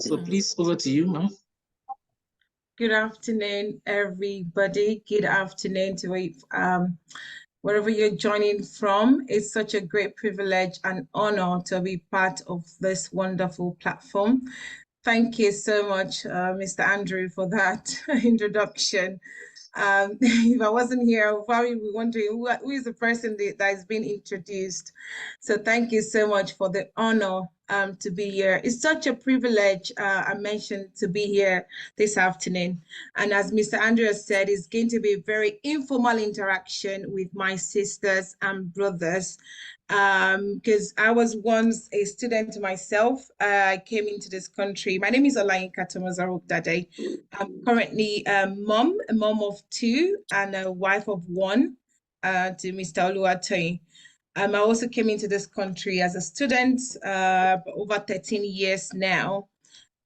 So please, over to you, ma'am. Good afternoon, everybody. Good afternoon to wherever you're joining from. It's such a great privilege and honor to be part of this wonderful platform. Thank you so much, Mr. Andrew, for that introduction. If I wasn't here, I would probably be wondering who is the person that is being introduced. So thank you so much for the honor to be here. It's such a privilege, I mentioned, to be here this afternoon. And as Mr. Andrew said, it's going to be a very informal interaction with my sisters and brothers because I was once a student myself. I came into this country. My name is Olayinka Tomazaruk-Dade. I'm currently a mom of two and a wife of one to Mr. Oluwatoyin. I also came into this country as a student over 13 years now.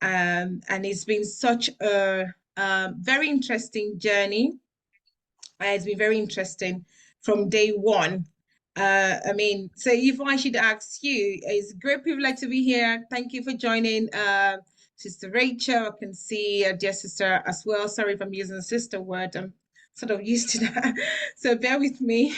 And it's been such a very interesting journey. It's been very interesting from day one. I mean, so if I should ask you, it's a great privilege to be here. Thank you for joining. Sister Rachel, I can see a dear sister as well. Sorry if I'm using the sister word. I'm sort of used to that. So bear with me.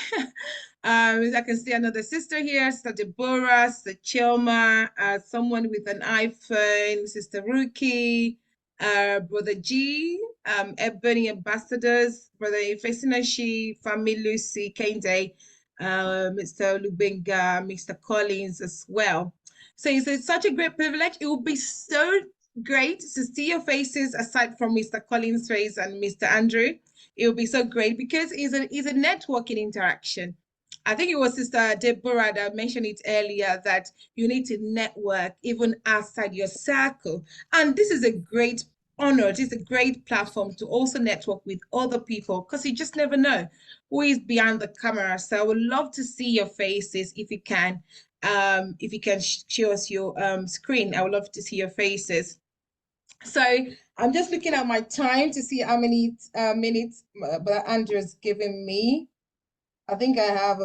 I can see another sister here, Sister Deborah, Sister Chilma, someone with an iPhone, Sister Ruki, Brother G, Ebony Ambassadors, Brother Ifesinashi, Family Lucy, Kende, Mr. Lubenga, Mr. Collins as well. So it's such a great privilege. It will be so great to see your faces aside from Mr. Collins' face and Mr. Andrew. It will be so great because it's a networking interaction. I think it was Sister Deborah that mentioned it earlier that you need to network even outside your circle. And this is a great honor. This is a great platform to also network with other people because you just never know who is behind the camera. So I would love to see your faces if you can. If you can show us your screen, I would love to see your faces. So I'm just looking at my time to see how many minutes Andrew's given me. I think I have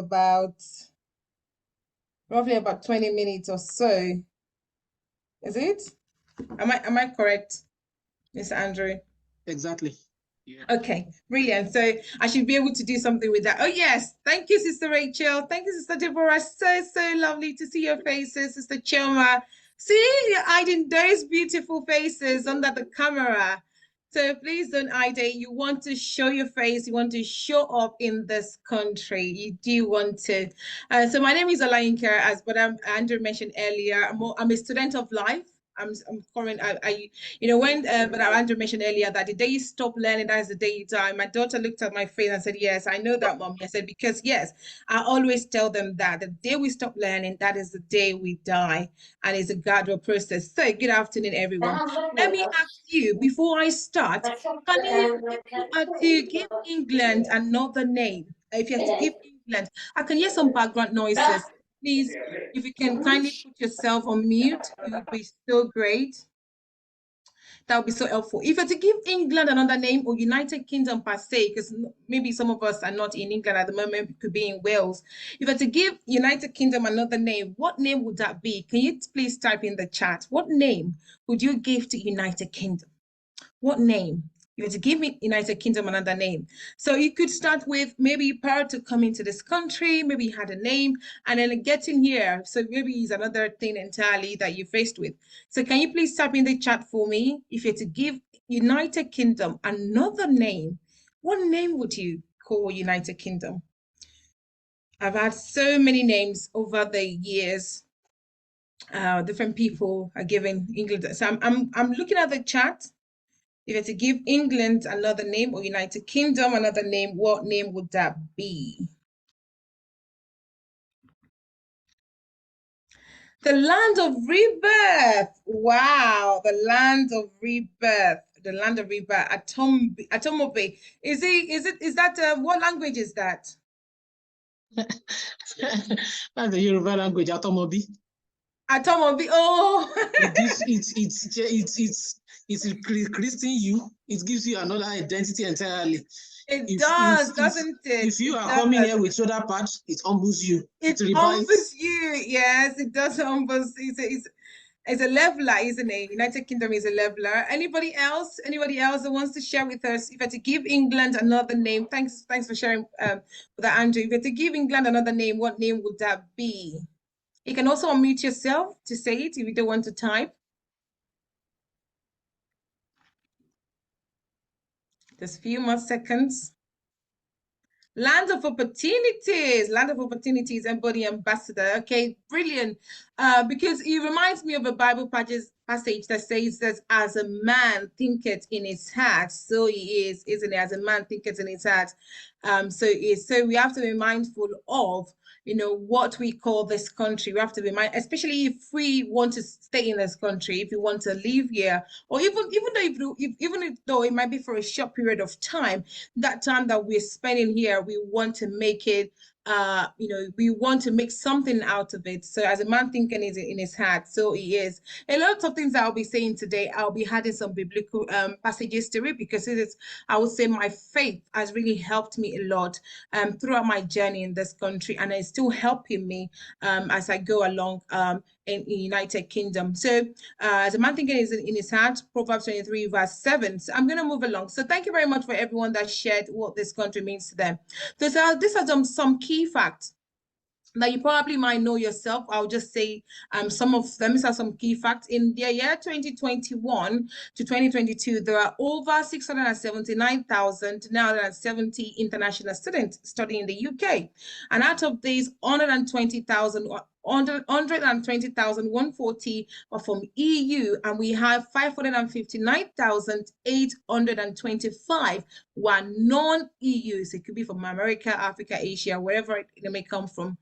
roughly about 20 minutes or so. Is it? Am I correct, Mr. Andrew? Exactly. Yeah. Okay, brilliant. So I should be able to do something with that. Oh, yes. Thank you, Sister Rachel. Thank you, Sister Deborah. So lovely to see your faces, Sister Chilma. See, you're hiding those beautiful faces under the camera. So please don't hide it. You want to show your face. You want to show up in this country. You do want to. So my name is Olayinka, as Andrew mentioned earlier. I'm a student of life. I'm current. When but Andrew mentioned earlier that the day you stop learning, that is the day you die. My daughter looked at my face and said, "Yes, I know that, Mommy." I said, "Because yes, I always tell them that the day we stop learning, that is the day we die, and it's a gradual process." So, good afternoon, everyone. Let me ask you before I start: can you, if you are to give England another name, if you have to give England, I can hear some background noises. Please, if you can kindly put yourself on mute, it would be so great. That would be so helpful. If you're to give England another name or United Kingdom per se, because maybe some of us are not in England at the moment, it could be in Wales. If you're to give United Kingdom another name, what name would that be? Can you please type in the chat? What name would you give to United Kingdom? What name? You have to give me United Kingdom another name. So you could start with maybe prior to coming to this country, maybe you had a name, and then getting here. So maybe it's another thing entirely that you're faced with. So can you please type in the chat for me? If you're to give United Kingdom another name, what name would you call United Kingdom? I've had so many names over the years. Different people are giving England. So I'm looking at the chat. If you had to give England another name or United Kingdom another name, what name would that be? The land of rebirth. Wow, the land of rebirth. The land of rebirth. Atomobe. Is that what language is that? That's the Yoruba language, Atomobi. Atomobi. Oh. It's increasing you. It gives you another identity entirely. It If does, doesn't it? if you It are coming does. here with shoulder pads, it humbles you. It It revives. humbles you. Yes, it does humble. It's a leveler, isn't it? United Kingdom is a leveler. Anybody else? Anybody else that wants to share with us? If you had to give England another name, thanks for sharing with that, Andrew. If you had to give England another name, what name would that be? You can also unmute yourself to say it if you don't want to type. Just a few more seconds. Land of opportunities, everybody ambassador. Okay, brilliant. Because it reminds me of a Bible passage that says that as a man thinketh in his heart, so he is, isn't it? As a man thinketh in his heart, so he is. So we have to be mindful of, what we call this country. We have to be mindful, especially if we want to stay in this country, if we want to live here, or even though it might be for a short period of time, that time that we're spending here, we want to make it, we want to make something out of it. So as a man thinking is in his heart, so he is. A lot of things that I'll be saying today, I'll be adding some biblical passages to it, because it is, I would say, my faith has really helped me a lot throughout my journey in this country, and it's still helping me as I go along in United Kingdom. So as a man thinking is in his heart, Proverbs 23 verse 7. So I'm going to move along. So thank you very much for everyone that shared what this country means to them. So these are some key facts that you probably might know yourself. I'll just say some of them. These are some key facts. In the year 2021 to 2022, there are over 679,970 international students studying in the UK. And out of these, 120,140 are from EU, and we have 559,825 who are non-EU. So it could be from America, Africa, Asia, wherever it may come from.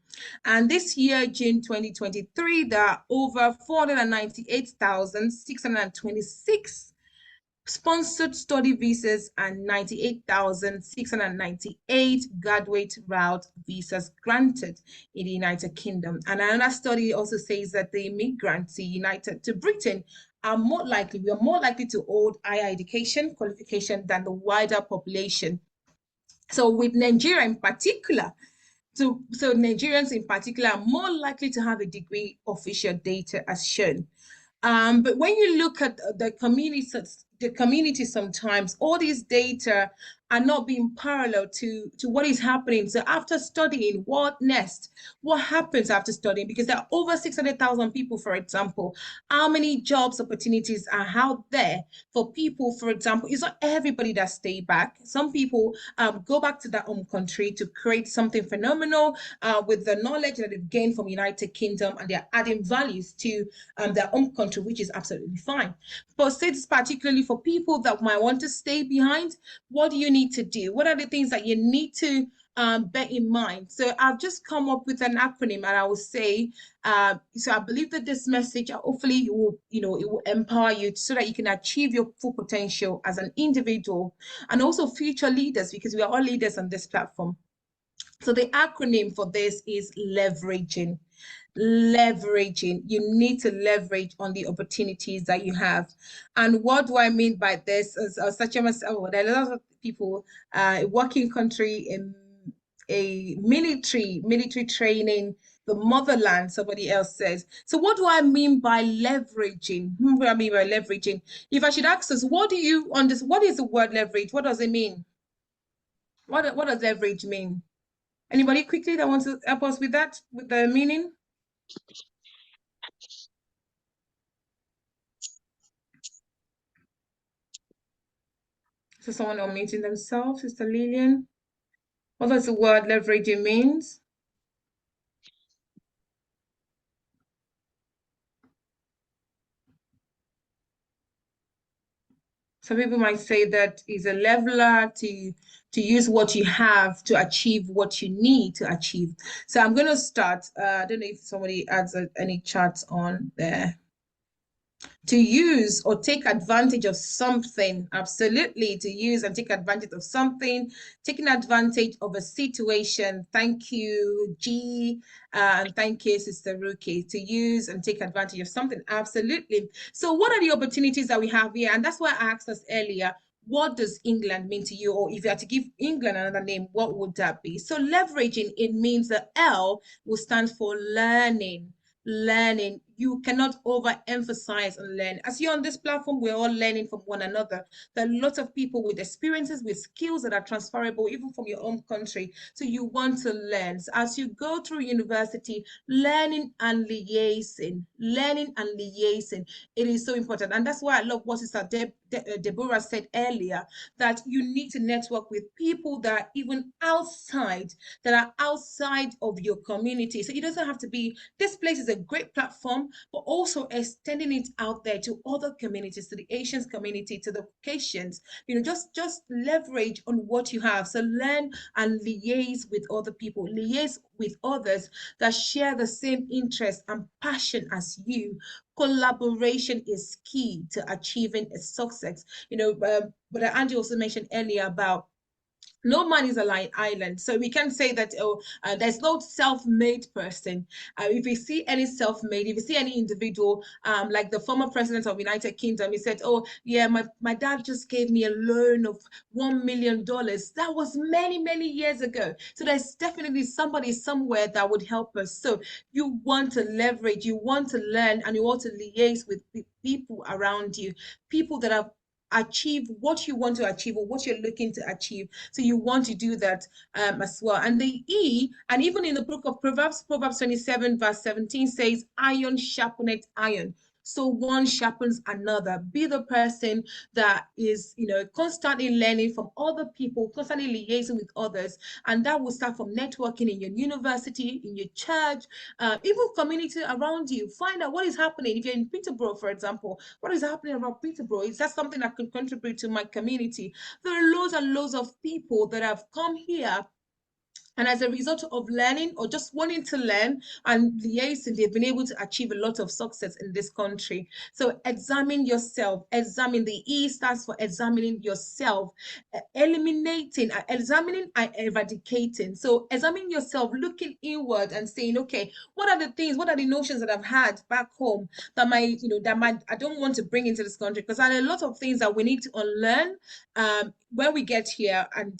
And this year, June 2023, there are over 498,626 sponsored study visas and 98,698 graduate route visas granted in the United Kingdom. And another study also says that the immigrants to Britain we are more likely to hold higher education qualification than the wider population. So with Nigeria in particular, so Nigerians in particular are more likely to have a degree, official data as shown. But when you look at the community, sometimes all these data are not being parallel to what is happening. So after studying, what next? What happens after studying? Because there are over 600,000 people, for example. How many jobs opportunities are out there for people, for example? It's not everybody that stay back. Some people go back to their home country to create something phenomenal with the knowledge that they've gained from United Kingdom, and they're adding values to their home country, which is absolutely fine. But say this particularly for people that might want to stay behind, what do you need to do? What are the things that you need to bear in mind? So I've just come up with an acronym, and I will say, so I believe that this message, hopefully it will empower you so that you can achieve your full potential as an individual and also future leaders, because we are all leaders on this platform. So the acronym for this is leveraging. You need to leverage on the opportunities that you have. And what do I mean by this? Such as there are a lot of people working country in a military training, the motherland, somebody else says. So what do I mean by leveraging? What do I mean by leveraging? If I should ask us, what is the word leverage? What does it mean? What does leverage mean? Anybody quickly that wants to help us with that, with the meaning? So someone unmuting themselves, Sister Lillian. What does the word leveraging means? Some people might say that is a leveler to use what you have to achieve what you need to achieve. So I'm going to start. I don't know if somebody adds any charts on there. To use or take advantage of something, absolutely, to use and take advantage of something, taking advantage of a situation. Thank you, G, and thank you, Sister Ruki. To use and take advantage of something, absolutely. So what are the opportunities that we have here? And that's why I asked us earlier, what does England mean to you? Or if you had to give England another name, what would that be? So leveraging, it means the L will stand for learning. Learning. You cannot overemphasize on learn. As you're on this platform, we're all learning from one another. There are lots of people with experiences, with skills that are transferable, even from your own country. So you want to learn. So as you go through university, learning and liaising, learning and liaising, it is so important. And that's why I love what Sister Deborah said earlier, that you need to network with people that are even outside, that are outside of your community. So it doesn't have to be, this place is a great platform, but also extending it out there to other communities, to the Asians community, to the Caucasians, just leverage on what you have. So learn and liaise with other people, liaise with others that share the same interest and passion as you. Collaboration is key to achieving a success. But Angie also mentioned earlier about no man is an island. So we can say that, there's no self-made person. If you see any self-made, if you see any individual, like the former president of United Kingdom, he said, oh yeah, my dad just gave me a loan of $1 million. That was many, many years ago. So there's definitely somebody somewhere that would help us. So you want to leverage, you want to learn, and you want to liaise with people around you, people that have achieve what you want to achieve or what you're looking to achieve. So you want to do that as well. And the E, and even in the book of Proverbs, Proverbs 27 verse 17 says, iron sharpeneth iron. So one sharpens another. Be the person that is, constantly learning from other people, constantly liaising with others. And that will start from networking in your university, in your church, even community around you. Find out what is happening. If you're in Peterborough, for example, what is happening around Peterborough? Is that something that can contribute to my community? There are loads and loads of people that have come here, and as a result of learning or just wanting to learn and liaising, they've been able to achieve a lot of success in this country. So examine yourself. Examine. The E stands for examining yourself, eliminating, examining and eradicating. So examining yourself, looking inward and saying, okay, what are the things, what are the notions that I've had back home that I don't want to bring into this country? Because there are a lot of things that we need to unlearn when we get here. And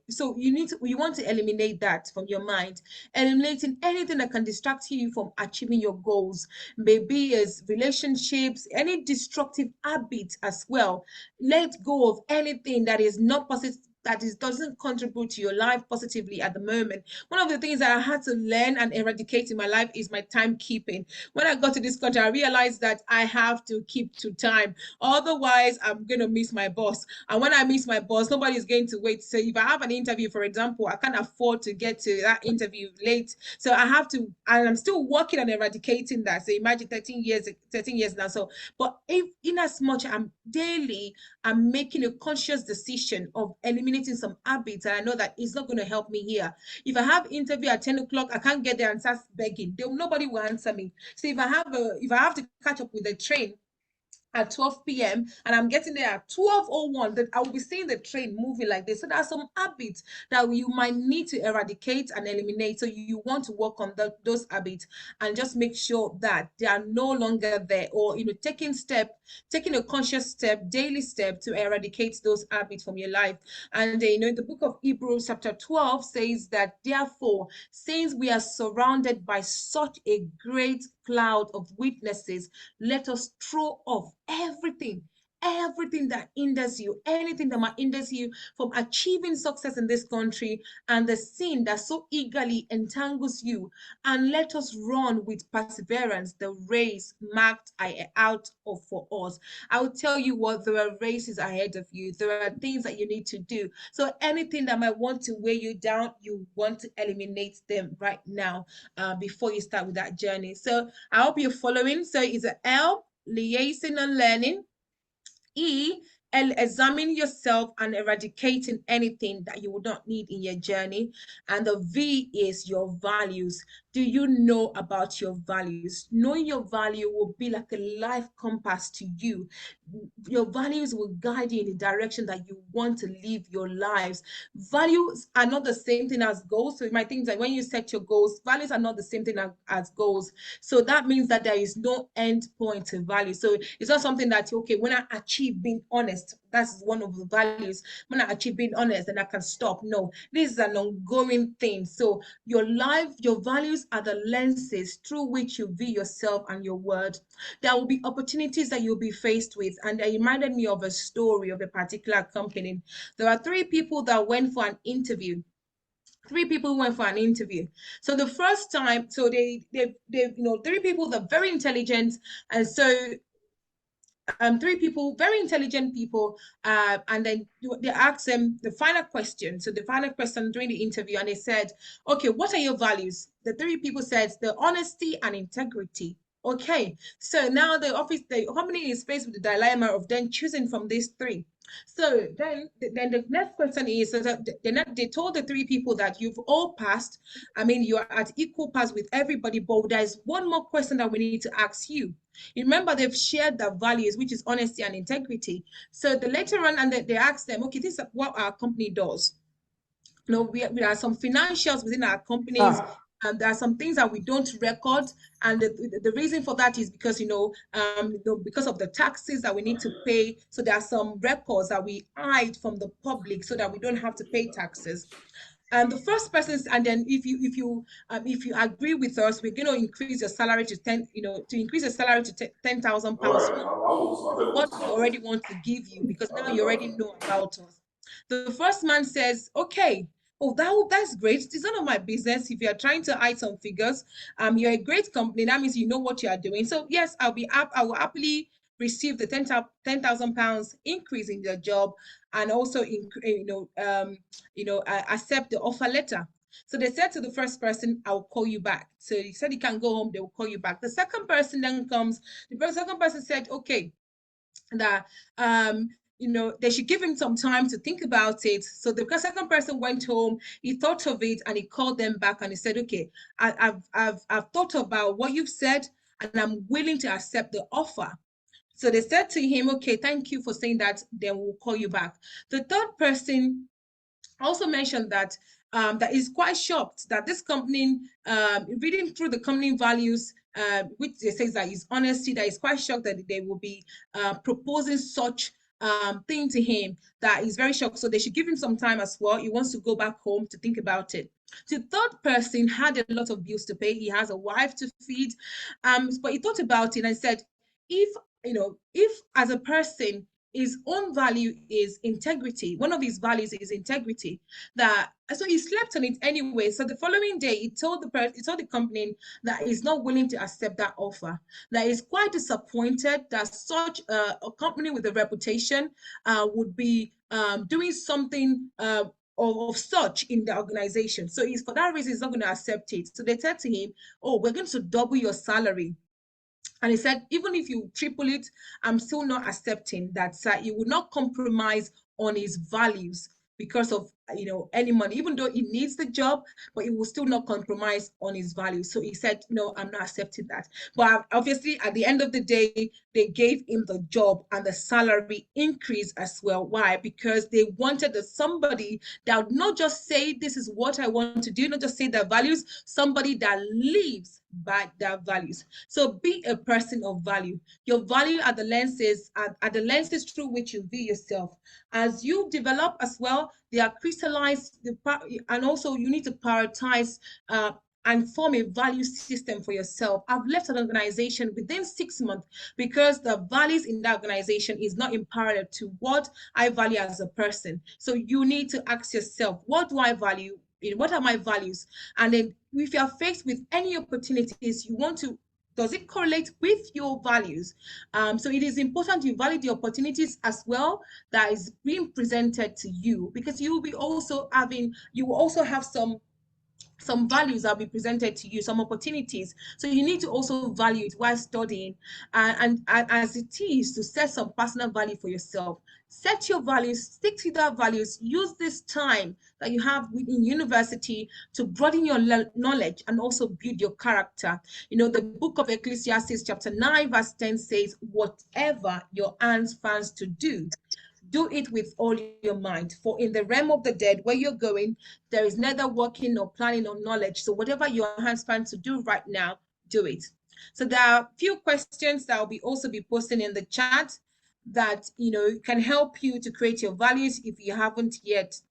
so you want to eliminate that from your mind, eliminating anything that can distract you from achieving your goals, maybe as relationships, any destructive habits as well. Let go of anything that is not positive, that doesn't contribute to your life positively at the moment. One of the things that I had to learn and eradicate in my life is my timekeeping. When I got to this country, I realized that I have to keep to time. Otherwise, I'm going to miss my boss. And when I miss my boss, nobody is going to wait. So if I have an interview, for example, I can't afford to get to that interview late. So I have to, and I'm still working on eradicating that. So imagine 13 years now. So, but if in as much I'm making a conscious decision of eliminating some habits, and I know that it's not going to help me here. If I have interview at 10 o'clock, I can't get there and start begging. Nobody will answer me. So if I have to catch up with the train at 12 p.m. and I'm getting there at 12:01, that I will be seeing the train moving like this. So there are some habits that you might need to eradicate and eliminate. So you want to work on those habits and just make sure that they are no longer there, or taking a conscious step, daily step to eradicate those habits from your life. And the book of Hebrews chapter 12 says that, therefore, since we are surrounded by such a great cloud of witnesses, let us throw off everything that hinders you, anything that might hinder you from achieving success in this country, and the sin that so eagerly entangles you, and let us run with perseverance the race marked out for us. I will tell you what, there are races ahead of you. There are things that you need to do. So anything that might want to weigh you down, you want to eliminate them right now, before you start with that journey. So I hope you're following. So it's an L, liaising and learning. E, examine yourself and eradicating anything that you would not need in your journey. And the V is your values. Do you know about your values? Knowing your value will be like a life compass to you. Your values will guide you in the direction that you want to live your lives. Values are not the same thing as goals. So you might think that when you set your goals, values are not the same thing as goals. So that means that there is no end point to value. So it's not something that, okay, when I achieve being honest, honest. That's one of the values. When I achieve being honest, then I can stop. No, this is an ongoing thing. So your life, your values are the lenses through which you view yourself and your word. There will be opportunities that you'll be faced with. And it reminded me of a story of a particular company. There are three people that went for an interview. Three people went for an interview. So the first time, so they three people that are very intelligent, and so three people, very intelligent people, and then they asked them the final question. So the final question during the interview, and they said, "Okay, what are your values?" The three people said, "The honesty and integrity." Okay, so now the company is faced with the dilemma of then choosing from these three. So then the next question is, so that they told the three people that you've all passed. I mean, you're at equal pass with everybody, but there's one more question that we need to ask you. Remember, they've shared their values, which is honesty and integrity. So the later on, and they asked them, okay, this is what our company does. You know, we are some financials within our companies. And there are some things that we don't record, and the reason for that is because because of the taxes that we need to pay. So there are some records that we hide from the public so that we don't have to pay taxes. And the first person, and then if you agree with us, we're going to increase your salary to increase your salary to £10,000 more than what we already want to give you, because now you already know about us. The first man says, okay, oh, that's great. It's none of my business. If you're trying to hide some figures, you're a great company. That means you know what you are doing. So yes, I will happily receive the £10,000 increase in your job, and also accept the offer letter. So they said to the first person, "I'll call you back." So he said he can go home. They will call you back. The second person then comes. The second person said, "Okay, that they should give him some time to think about it." So the second person went home, he thought of it, and he called them back and he said, "Okay, I've thought about what you've said, and I'm willing to accept the offer." So they said to him, "Okay, thank you for saying that, then we'll call you back." The third person also mentioned that that is quite shocked that this company, reading through the company values, which they say that is honesty, that is quite shocked that they will be proposing such thing to him. That is very shocked. So they should give him some time as well. He wants to go back home to think about it. The third person had a lot of bills to pay. He has a wife to feed, but he thought about it and said, if as a person his own value is integrity, one of his values is integrity, that so he slept on it anyway. So the following day he told the company that he's not willing to accept that offer, that he's quite disappointed that such a company with a reputation would be doing something of such in the organization. So for that reason he's not going to accept it. So they said to him, "Oh, we're going to double your salary." And he said, "Even if you triple it, I'm still not accepting that." He would not compromise on his values because of any money, even though he needs the job, but he will still not compromise on his values. So he said, "No, I'm not accepting that." But obviously, at the end of the day, they gave him the job and the salary increase as well. Why? Because they wanted somebody that would not just say, "This is what I want to do," not just say their values, somebody that lives by their values. So be a person of value. Your value are the lenses through which you view yourself. As you develop as well, they are crystallized, and also you need to prioritize and form a value system for yourself. I've left an organization within 6 months because the values in that organization is not in parallel to what I value as a person. So you need to ask yourself, what do I value? What are my values? And then if you are faced with any opportunities, you want to, does it correlate with your values? So it is important you value the opportunities as well that is being presented to you, because you will also have some values that will be presented to you, some opportunities. So you need to also value it while studying, and as it is to set some personal value for yourself. Set your values, stick to their values, use this time that you have within university to broaden your knowledge and also build your character. The book of Ecclesiastes chapter 9 verse 10 says, "Whatever your hands finds to do it with all your mind. For in the realm of the dead, where you're going, there is neither working nor planning nor knowledge." So whatever your hands find to do right now, do it. So there are a few questions that I'll also be posting in the chat. that can help you to create your values if you haven't yet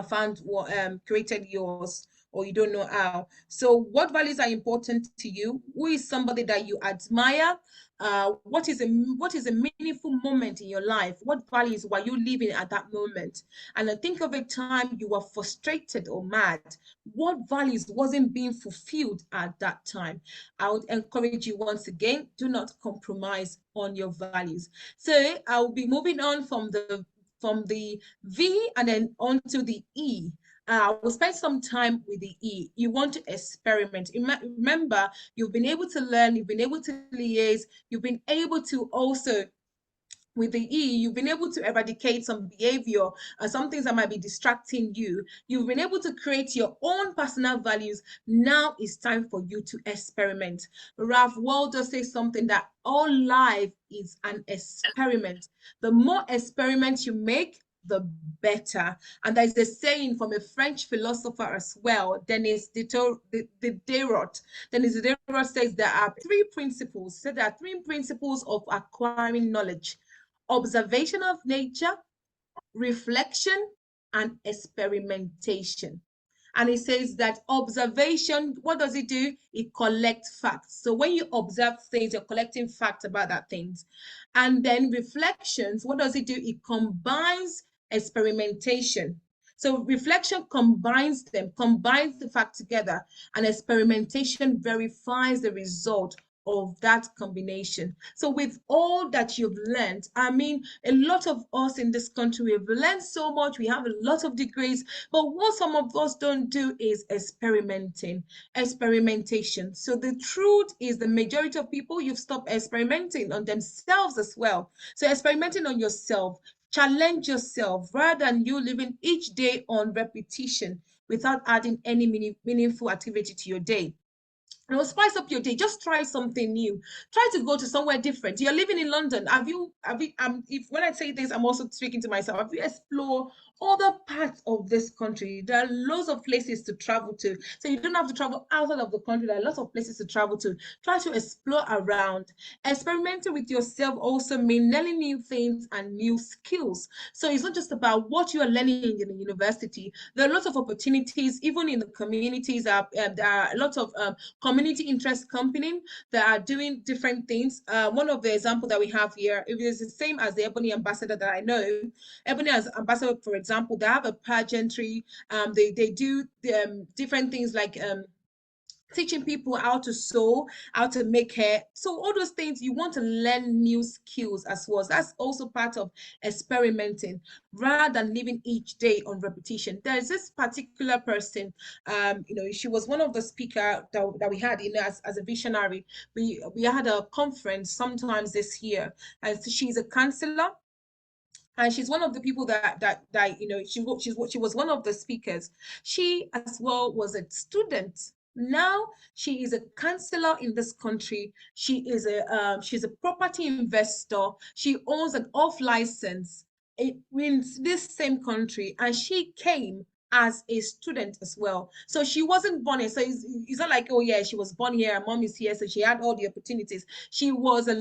found what created yours, or you don't know how. So what values are important to you? Who is somebody that you admire? What is a meaningful moment in your life? What values were you living at that moment? And then think of a time you were frustrated or mad. What values wasn't being fulfilled at that time? I would encourage you once again, do not compromise on your values. So I will be moving on from the V and then on to the E. We'll spend some time with the E. You want to experiment. Remember, you've been able to learn, you've been able to liaise, you've been able to also, with the E, you've been able to eradicate some behavior, some things that might be distracting you. You've been able to create your own personal values. Now it's time for you to experiment. Ralph Waldo says something that all life is an experiment. The more experiments you make, the better. And there's a saying from a French philosopher as well, Denis Diderot. Denis Diderot says there are three principles. So there are three principles of acquiring knowledge: observation of nature, reflection, and experimentation. And it says that observation, what does it do? It collects facts. So when you observe things, you're collecting facts about that things. And then reflections, what does it do? It combines experimentation. So reflection combines them, combines the fact together, and experimentation verifies the result of that combination. So with all that you've learned, I mean, a lot of us in this country, we've learned so much, we have a lot of degrees, but what some of us don't do is experimentation. So the truth is the majority of people, you've stopped experimenting on themselves as well. So experimenting on yourself, challenge yourself rather than you living each day on repetition without adding any meaningful activity to your day. Spice up your day. Just try something new. Try to go to somewhere different. You're living in London. If when I say this, I'm also speaking to myself. Have you explored other parts of this country? There are loads of places to travel to. So you don't have to travel outside of the country. There are lots of places to travel to. Try to explore around. Experimenting with yourself also means learning new things and new skills. So it's not just about what you are learning in the university. There are lots of opportunities, even in the communities. There are a lot of community interest company that are doing different things. One of the examples that we have here, it is the same as the Ebony Ambassador that I know. Ebony as Ambassador, for example, they have a pageantry. They do different things like teaching people how to sew, how to make hair. So all those things, you want to learn new skills as well. So that's also part of experimenting rather than living each day on repetition. There's this particular person, she was one of the speakers that we had, as a visionary. We had a conference sometimes this year, and she's a counselor, and she's one of the people that she was one of the speakers. She as well was a student. Now she is a counselor in this country. She's a property investor. She owns an off license in this same country, and she came as a student as well. So she wasn't born here. So it's not like, oh yeah, she was born here, her mom is here, so she had all the opportunities. She was a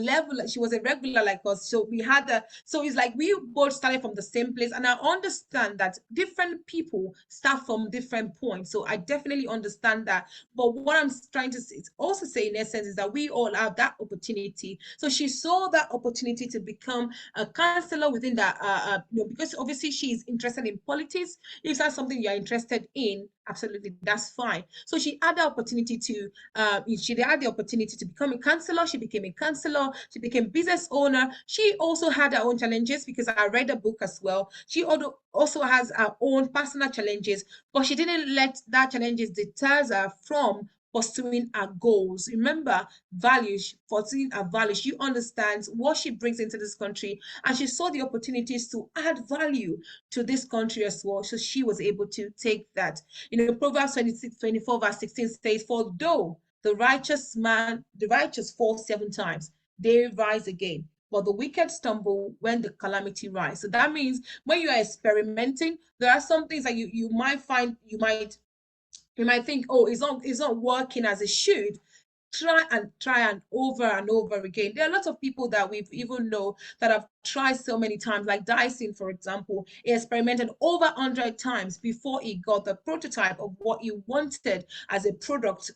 regular like us. So we had so it's like we both started from the same place. And I understand that different people start from different points. So I definitely understand that. But what I'm trying to also say in essence is that we all have that opportunity. So she saw that opportunity to become a counselor within that, because obviously she is interested in politics. If that's something you're interested in, absolutely, that's fine. So she had the opportunity to become a counselor. She became a counselor. She became business owner. She also had her own challenges, because I read a book as well. She also has her own personal challenges, but she didn't let that challenges deter her from pursuing her goals. Remember, values, pursuing her values. She understands what she brings into this country, and she saw the opportunities to add value to this country as well. So she was able to take that. Proverbs 24 verse 16 says, "For though the righteous fall 7 times, they rise again. But the wicked stumble when the calamity rise." So that means when you are experimenting, there are some things that you might find, you might think, oh, it's not working as it should. try and over again. There are lots of people that we've even know that have tried so many times, like Dyson, for example. He experimented over 100 times before he got the prototype of what he wanted as a product,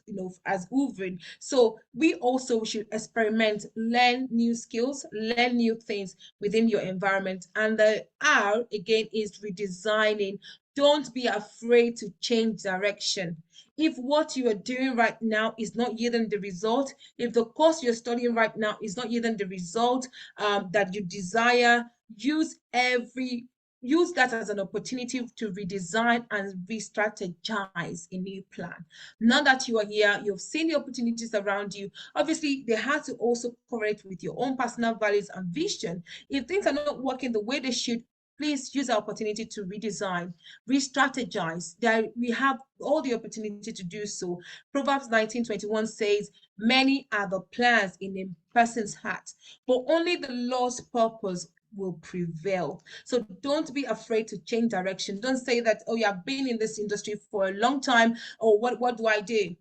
as oven. So we also should experiment, learn new skills, learn new things within your environment. And the R, again, is redesigning. Don't be afraid to change direction. If what you are doing right now is not yielding the result, if the course you're studying right now is not yielding the result that you desire, use that as an opportunity to redesign and re-strategize a new plan. Now that you are here, you've seen the opportunities around you. Obviously, they have to also correlate with your own personal values and vision. If things are not working the way they should, please use the opportunity to redesign, re-strategize. We have all the opportunity to do so. Proverbs 19:21 says, many are the plans in a person's heart, but only the Lord's purpose will prevail. So don't be afraid to change direction. Don't say that, oh, yeah, I've been in this industry for a long time, or what do I do?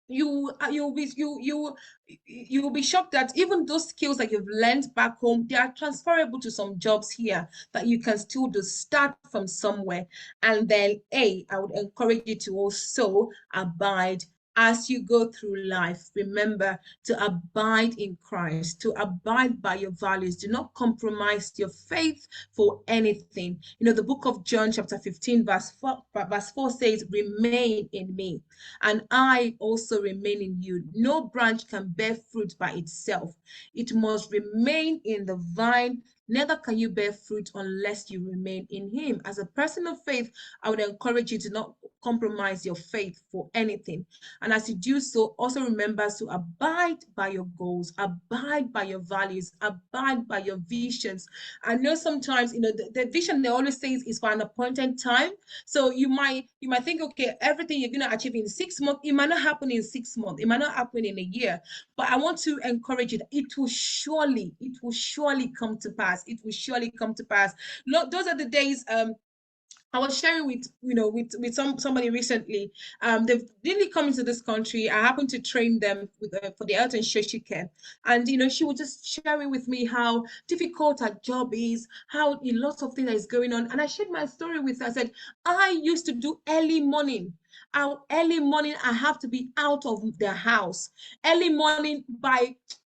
You'll be shocked that even those skills that you've learned back home, they are transferable to some jobs here that you can still do. Start from somewhere. And then I would encourage you to also abide as you go through life. Remember to abide in Christ, to abide by your values. Do not compromise your faith for anything. The book of John chapter 15 verse 4 says, remain in me and I also remain in you. No branch can bear fruit by itself. It must remain in the vine. Neither can you bear fruit unless you remain in him. As a person of faith, I would encourage you to not compromise your faith for anything. And as you do so, also remember to abide by your goals, abide by your values, abide by your visions. I know sometimes, the vision they always say is for an appointed time. So you might think, okay, everything you're going to achieve in 6 months, it might not happen in 6 months, it might not happen in a year, but I want to encourage you that it will surely come to pass. It will surely come to pass. Look, those are the days. I was sharing with somebody recently. They've really come into this country. I happened to train them for the health and social care, and she was just sharing with me how difficult her job is, how a lot of things is going on. And I shared my story with her. I said I used to do early morning. Early morning, I have to be out of the house early morning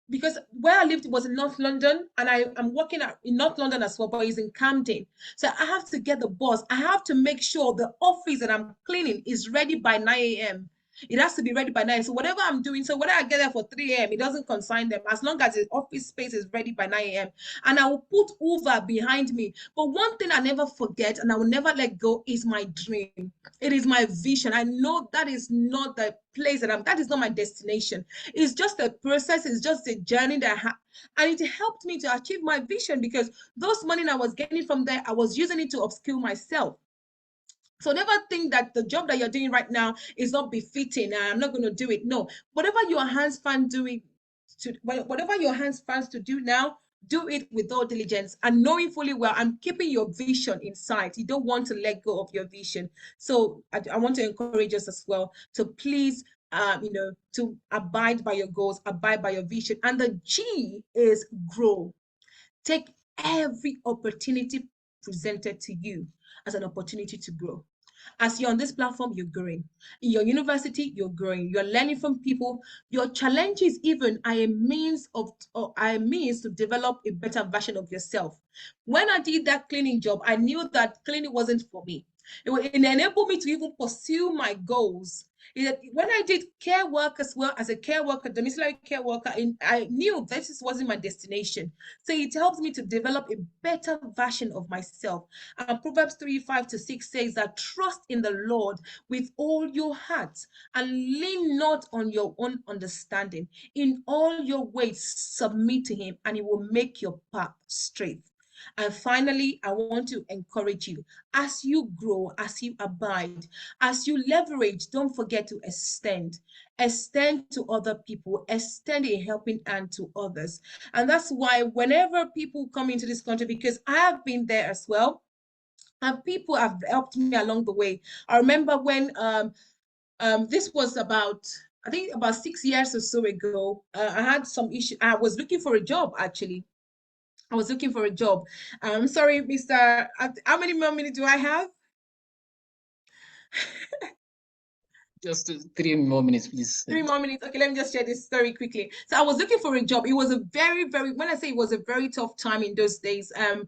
because where I lived was in North London, and I'm working in North London as well, but it's in Camden. So I have to get the bus. I have to make sure the office that I'm cleaning is ready by 9 a.m. It has to be ready by 9. So whatever I'm doing, so whether I get there for 3 a.m., it doesn't concern them as long as the office space is ready by 9 a.m. And I will put Uber behind me. But one thing I never forget and I will never let go is my dream. It is my vision. I know that is not the place that is not my destination. It's just a process. It's just a journey and it helped me to achieve my vision, because those money I was getting from there, I was using it to upskill myself. So never think that the job that you're doing right now is not befitting and I'm not going to do it. No, whatever your hands find to do now, do it with all diligence and knowing fully well and keeping your vision in sight. You don't want to let go of your vision. So I want to encourage us as well to please, to abide by your goals, abide by your vision. And the G is grow. Take every opportunity presented to you as an opportunity to grow. As you're on this platform, you're growing. In your university, you're growing. You're learning from people. Your challenges even are a means to develop a better version of yourself. When I did that cleaning job, I knew that cleaning wasn't for me. It enabled me to even pursue my goals. When I did care work as well, as a care worker, domiciliary care worker, I knew this wasn't my destination. So it helps me to develop a better version of myself. Proverbs 3:5-6 says that trust in the Lord with all your heart and lean not on your own understanding. In all your ways, submit to him and he will make your path straight. And finally, I want to encourage you as you grow, as you abide, as you leverage, don't forget to extend to other people, extend a helping hand to others. And that's why whenever people come into this country, because I have been there as well, and people have helped me along the way. I remember when this was about I think about 6 years or so ago, I had some issue. I was looking for a job, actually. I was looking for a job. I'm sorry, Mr. How many more minutes do I have? Just 3 more minutes, please. 3 more minutes. Okay, let me just share this story quickly. So I was looking for a job. It was a very, very, when I say it was a very tough time in those days. A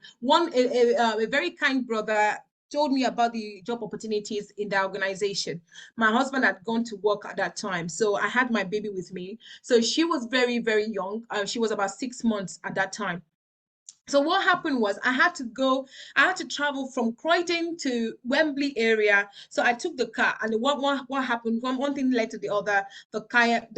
very kind brother told me about the job opportunities in the organization. My husband had gone to work at that time, so I had my baby with me. So she was very, very young. She was about 6 months at that time. So what happened was I had to travel from Croydon to Wembley area. So I took the car, and what happened, one thing led to the other. The tire,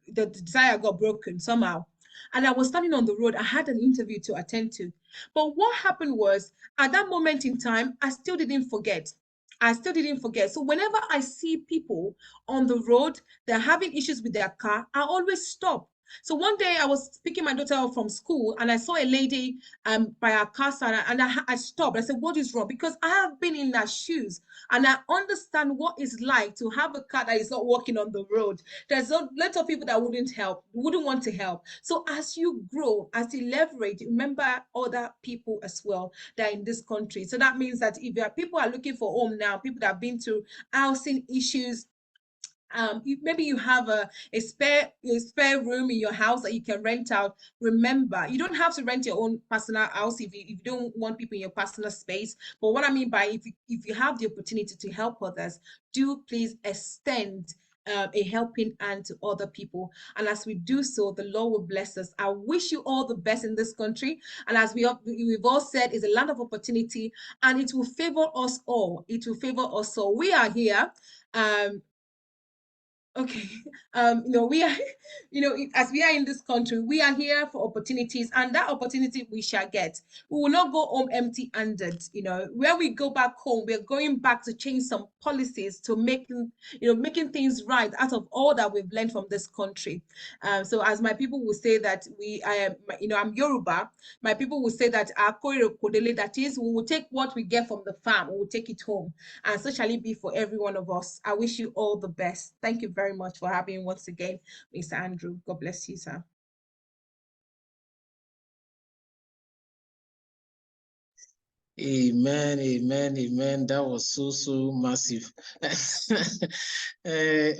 the tire got broken somehow. And I was standing on the road. I had an interview to attend to. But what happened was, at that moment in time, I still didn't forget. I still didn't forget. So whenever I see people on the road, they're having issues with their car, I always stop. So one day I was picking my daughter up from school, and I saw a lady by her car side, and I stopped. I said, "What is wrong?" Because I have been in her shoes, and I understand what it's like to have a car that is not working on the road. There's a lot of people that wouldn't want to help. So as you grow, as you leverage, remember other people as well that are in this country. So that means that if people are looking for home now, people that have been through housing issues, maybe you have a spare room in your house that you can rent out. Remember, you don't have to rent your own personal house if you don't want people in your personal space. But what I mean by, if you have the opportunity to help others, do please extend a helping hand to other people. And as we do so, the Lord will bless us. I wish you all the best in this country. And as we've all said, it's a land of opportunity, and it will favor us all. It will favor us all. We are here. Okay. We are, as we are in this country, we are here for opportunities, and that opportunity we shall get. We will not go home empty-handed. When we go back home, we're going back to change some policies to making things right out of all that we've learned from this country. So as my people will say that I'm Yoruba, my people will say that that is, we will take what we get from the farm, we will take it home. And so shall it be for every one of us. I wish you all the best. Thank you very much for having me once again, Mr. Andrew. God bless you, sir. Amen, amen, amen. That was so massive.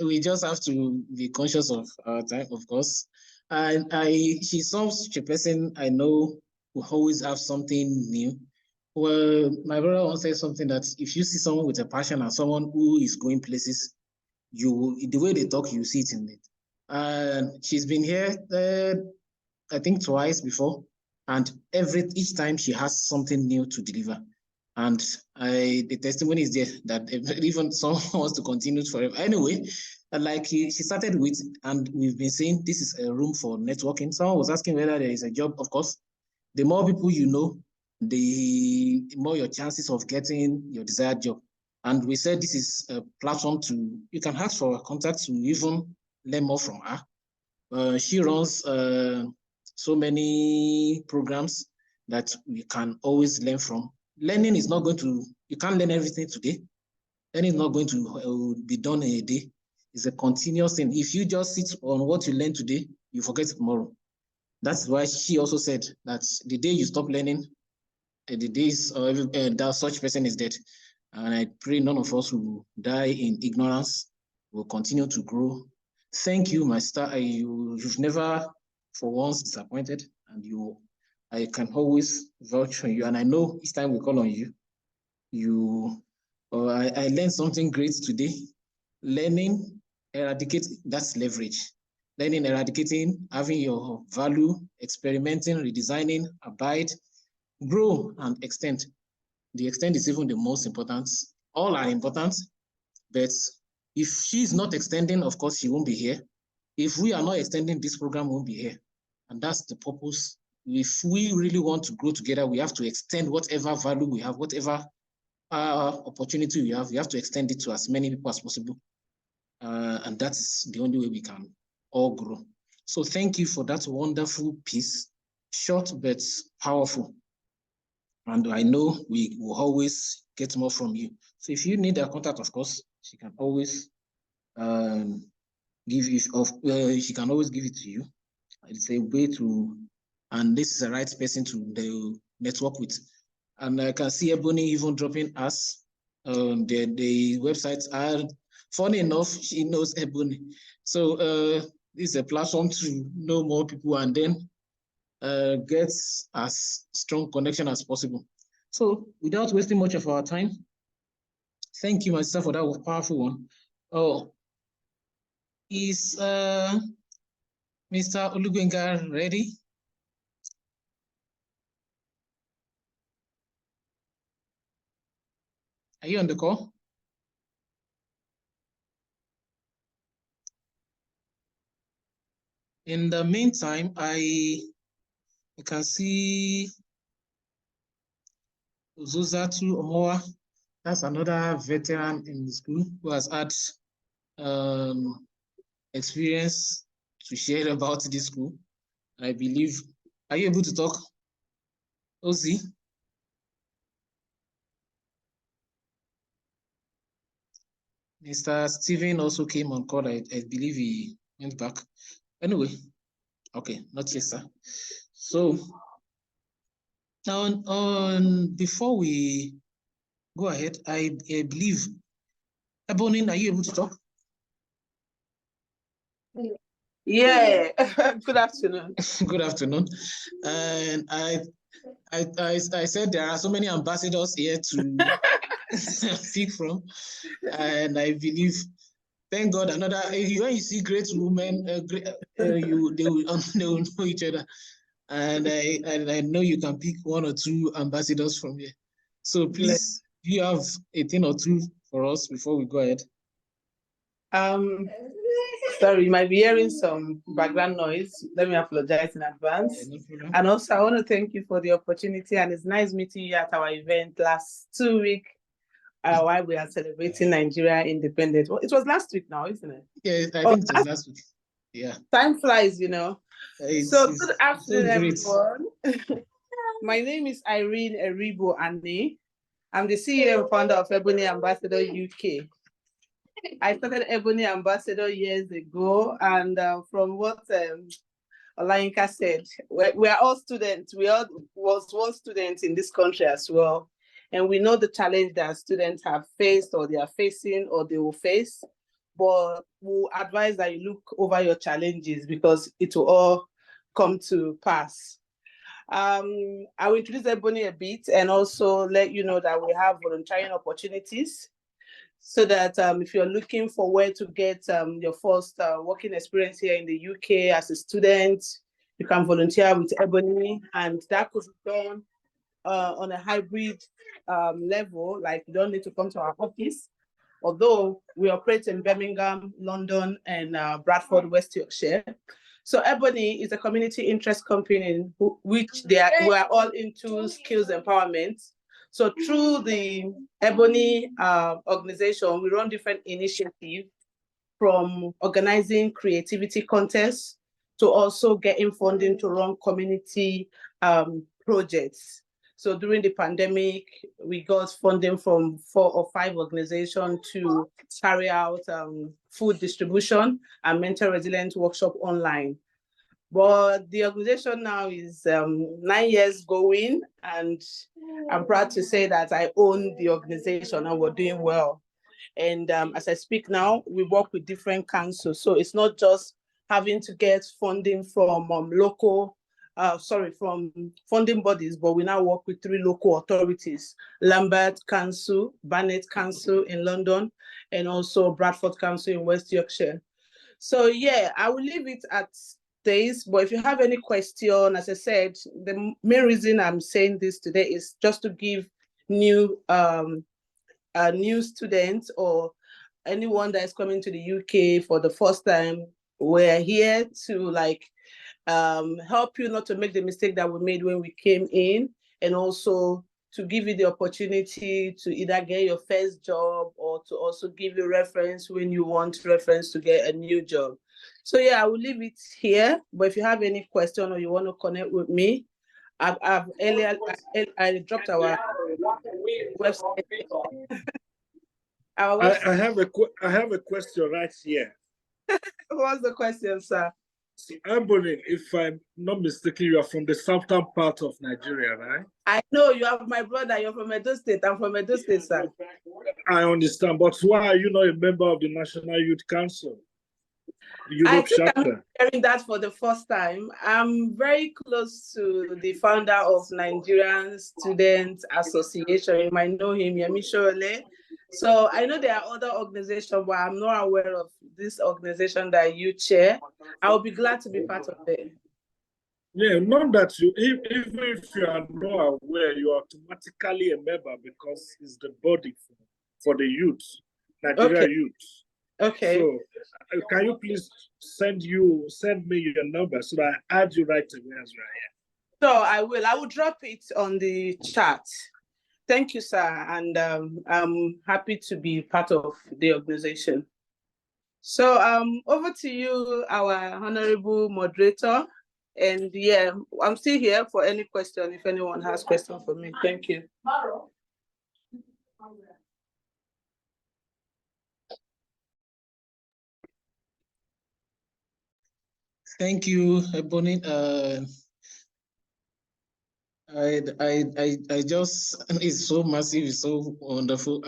We just have to be conscious of our time, of course. And she's such a person I know who always have something new. Well, my brother once said something that if you see someone with a passion and someone who is going places, the way they talk, you see it in it. And she's been here, I think twice before, and each time she has something new to deliver. And the testimony is there that even someone wants to continue forever. Anyway, like she started with, and we've been saying this is a room for networking. Someone was asking whether there is a job. Of course, the more people you know, the more your chances of getting your desired job. And we said this is a platform you can ask for a contact to even learn more from her. She runs so many programs that we can always learn from. Learning is not you can't learn everything today. Learning is not going to be done in a day. It's a continuous thing. If you just sit on what you learn today, you forget it tomorrow. That's why she also said that the day you stop learning, the days that such person is dead. And I pray none of us will die in ignorance. We'll continue to grow. Thank you, my star. You've never for once disappointed, and I can always vouch for you. And I know each time we call on you, I learned something great today. Learning, that's leverage. Learning, eradicating, having your value, experimenting, redesigning, abide, grow, and extend. The extent is even the most important. All are important, but if she's not extending, of course, she won't be here. If we are not extending, this program won't be here. And that's the purpose. If we really want to grow together, we have to extend whatever value we have, whatever opportunity we have to extend it to as many people as possible. And that's the only way we can all grow. So thank you for that wonderful piece, short but powerful. And I know we will always get more from you. So if you need a contact, of course, she can always give you she can always give it to you. It's a way to, and this is the right person to network with. And I can see Ebony even dropping us. The websites are funny enough. She knows Ebony, so this is a platform to know more people and then get as strong connection as possible. So without wasting much of our time, thank you, my sister, for that powerful one. Oh, is Mr. Olubenga ready? Are you on the call? In the meantime, I can see Uzuzatu Omoa. That's another veteran in the school who has had experience to share about this school. I believe, are you able to talk, Ozzy? Mr. Steven also came on call. I believe he went back. Anyway, okay, not yet, sir. So before we go ahead, I believe, Ebony, are you able to talk? Yeah. Good afternoon. Good afternoon. And I said there are so many ambassadors here to speak from, and I believe, thank God, another when you see great women, they will know each other, and I know you can pick one or two ambassadors from here. So please, do you have a thing or two for us before we go ahead? Sorry, you might be hearing some background noise. Let me apologize in advance. No problem. And also, I want to thank you for the opportunity, and it's nice meeting you at our event last 2 weeks while we are celebrating Nigeria independence. Well, it was last week now, isn't it? Yeah, I think it was last week. Yeah. Time flies, you know. So good afternoon, everyone. My name is Irene Eribo Ane. I'm the CEO and founder of Ebony Ambassador UK. I started Ebony Ambassador years ago, and from what Olayinka said, we are all students. We all was one student in this country as well, and we know the challenge that students have faced, or they are facing, or they will face. But we'll advise that you look over your challenges because it will all come to pass. I will introduce Ebony a bit and also let you know that we have volunteering opportunities, so that if you're looking for where to get your first working experience here in the UK as a student, you can volunteer with Ebony, and that could be done on a hybrid level. Like, you don't need to come to our office, although we operate in Birmingham, London, and Bradford, West Yorkshire. So Ebony is a community interest company which we are all into skills empowerment. So through the Ebony organization, we run different initiatives, from organizing creativity contests to also getting funding to run community projects. So during the pandemic, we got funding from 4 or 5 organizations to carry out food distribution and mental resilience workshop online. But the organization now is 9 years going, and I'm proud to say that I own the organization and we're doing well. And as I speak now, we work with different councils. So it's not just having to get funding from from funding bodies, but we now work with 3 local authorities: Lambeth Council, Barnet Council in London, and also Bradford Council in West Yorkshire. So yeah, I will leave it at this, but if you have any question, as I said, the main reason I'm saying this today is just to give new students or anyone that is coming to the UK for the first time. We're here to help you not to make the mistake that we made when we came in, and also to give you the opportunity to either get your first job or to also give you reference when you want reference to get a new job. So yeah, I will leave it here. But if you have any question or you want to connect with me, I dropped our website. I have a question right here. What's the question, sir? Ebony, if I'm not mistaken, you are from the southern part of Nigeria, right? I know you have my brother. You're from Edo State. I'm from Edo State, sir. I understand, but why are you not a member of the National Youth Council? I think I'm hearing that for the first time. I'm very close to the founder of Nigerian Student Association. You might know him, Yemi Shole. So I know there are other organizations, but I'm not aware of this organization that you chair. I'll be glad to be part of it. Yeah, not that you, even if you are not aware, you are automatically a member because it's the body for the youth, Nigeria youth. Okay. So, can you please send me your number so that I add you right away as right here? So I will. I will drop it on the chat. Thank you, sir, and I'm happy to be part of the organization. So over to you, our honorable moderator. And yeah, I'm still here for any question if anyone has questions for me. Thank you. Thank you, Ebony. I just, it's so massive, it's so wonderful.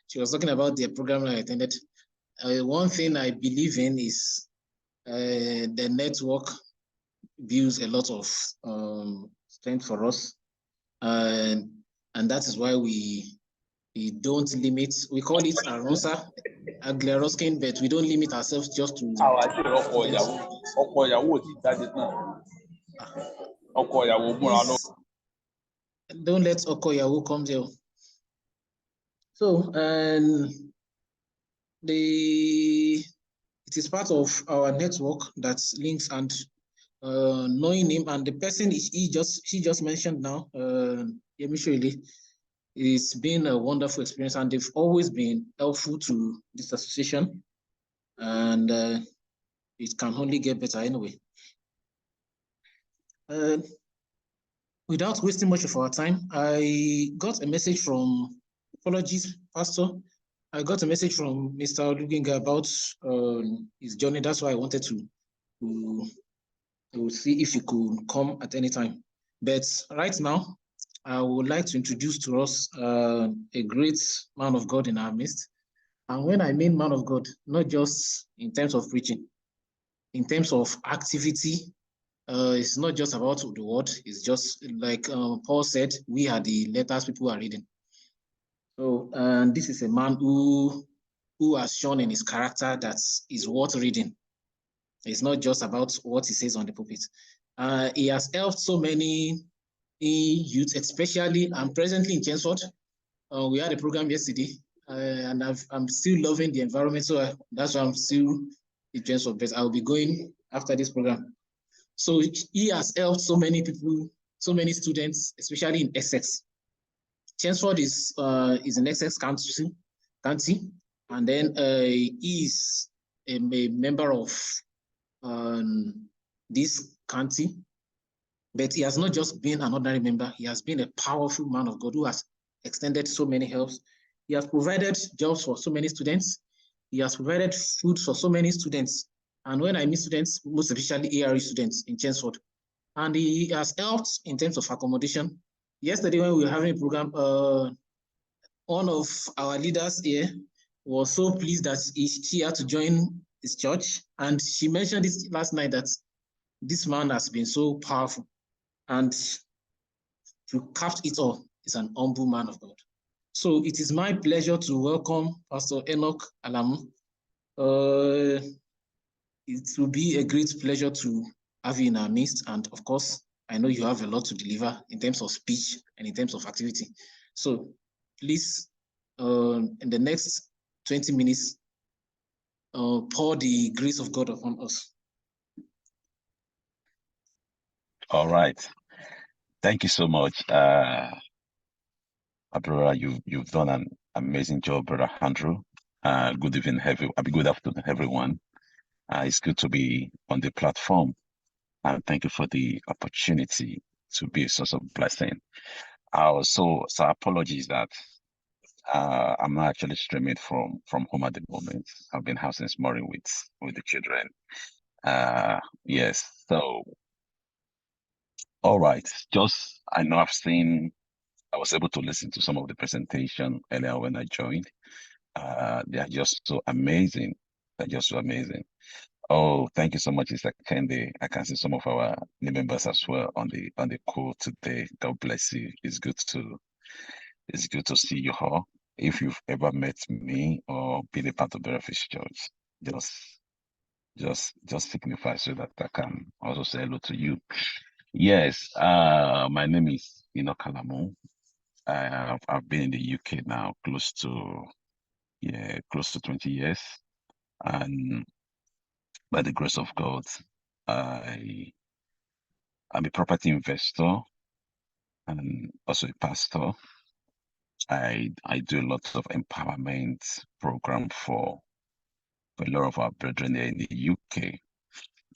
She was talking about the program I attended. One thing I believe in is the network builds a lot of strength for us, and that is why we don't limit. We call it ARUNSA, Agleroskin, but we don't limit ourselves just to. Don't let Okoyawo come there. So, it is part of our network that links, and knowing him and the person she just mentioned now, Yemi, it's been a wonderful experience, and they've always been helpful to this association, and it can only get better anyway. Without wasting much of our time, I got a message from, apologies, Pastor. I got a message from Mr. Oluginga about his journey. That's why I wanted to see if he could come at any time. But right now, I would like to introduce to us a great man of God in our midst. And when I mean man of God, not just in terms of preaching, in terms of activity, it's not just about the word. It's just like Paul said, we are the letters people are reading. So, and this is a man who has shown in his character that is worth reading. It's not just about what he says on the pulpit. He has helped so many youth, especially and presently in Chelmsford. We had a program yesterday, and I'm still loving the environment, so that's why I'm still in Chelmsford, but I'll be going after this program. So he has helped so many people, so many students, especially in Essex. Chelmsford is in Essex County, and then he is a member of this county, but he has not just been an ordinary member. He has been a powerful man of God who has extended so many helps. He has provided jobs for so many students. He has provided food for so many students. And when I mean students, most especially ARU students in Chelmsford. And he has helped in terms of accommodation. Yesterday, when we were having a program, one of our leaders here was so pleased that she had to join his church. And she mentioned this last night, that this man has been so powerful. And to cap it all, is an humble man of God. So it is my pleasure to welcome Pastor Enoch Alamu. It will be a great pleasure to have you in our midst. And of course, I know you have a lot to deliver in terms of speech and in terms of activity. So please, in the next 20 minutes, pour the grace of God upon us. All right. Thank you so much. Brother, you've done an amazing job, Brother Andrew. Good evening, good afternoon, everyone. It's good to be on the platform. And thank you for the opportunity to be a source of blessing. So apologies that I'm not actually streaming from home at the moment. I've been housing morning with the children. Yes. So, all right. Just I know I was able to listen to some of the presentation earlier when I joined. They are just so amazing. They're just so amazing. Oh, thank you so much, Mr. Kendi. I can see some of our new members as well on the call today. God bless you. It's good to see you all. If you've ever met me or been a part of the Refuge Church, just just signify so that I can also say hello to you. Yes, my name is Kalamu. I've been in the UK now close to 20 years. And by the grace of God, I I'm a property investor and also a pastor. I do a lot of empowerment program for a lot of our brethren here in the UK.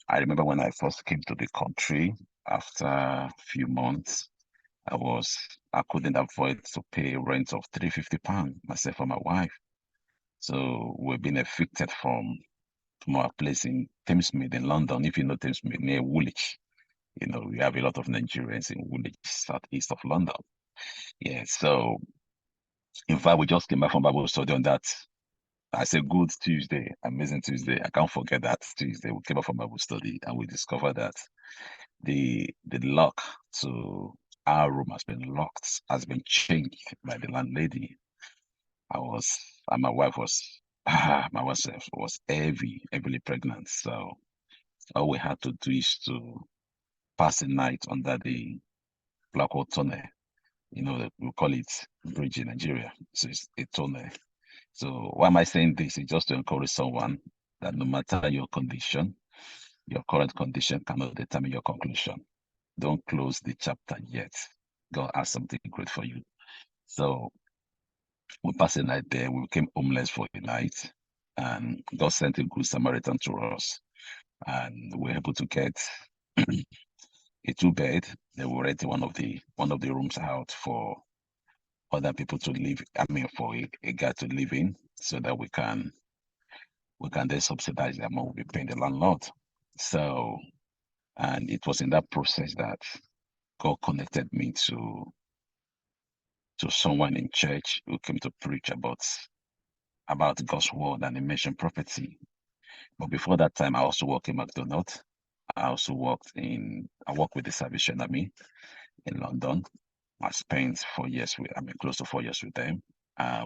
I remember when I first came to the country after a few months, I couldn't avoid to pay rent of £350, myself and my wife. So we've been evicted from our place in Thamesmead in London. If you know Thamesmead near Woolwich, we have a lot of Nigerians in Woolwich, southeast of London. Yeah, so in fact, we just came back from Bible study on that. I said, good Tuesday, amazing Tuesday. I can't forget that Tuesday. We came back from Bible study and we discovered that the lock to our room has been changed by the landlady. And my wife was heavily pregnant. So all we had to do is to pass the night under the Blackwall Tunnel. We call it bridge in Nigeria. So it's a tunnel. So why am I saying this? It's just to encourage someone that no matter your condition, your current condition cannot determine your conclusion. Don't close the chapter yet. God has something great for you. So we passed the night there. We became homeless for a night, and God sent a good Samaritan to us, and we were able to get a 2-bed. They were renting one of the rooms out for other people to live. I mean, for a guy to live in, so that we can then subsidize the amount we pay the landlord. So, and it was in that process that God connected me to someone in church who came to preach about God's word, and he mentioned property. But before that time, I also worked in McDonald's. I worked with the Salvation Army in London. I spent 4 years close to 4 years with them. I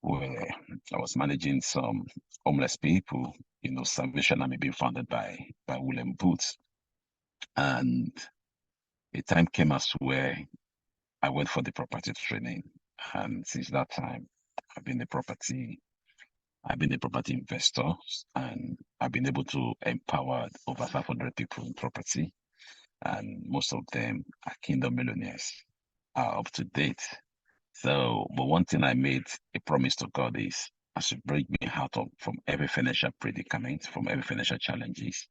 was managing some homeless people, Salvation Army being founded by William Booth. And a time came as where I went for the property training. And since that time, I've been a property investor, and I've been able to empower over 500 people in property. And most of them are kingdom millionaires, are up to date. So, but one thing I made a promise to God is, as you bring me out from every financial predicament, from every financial challenges,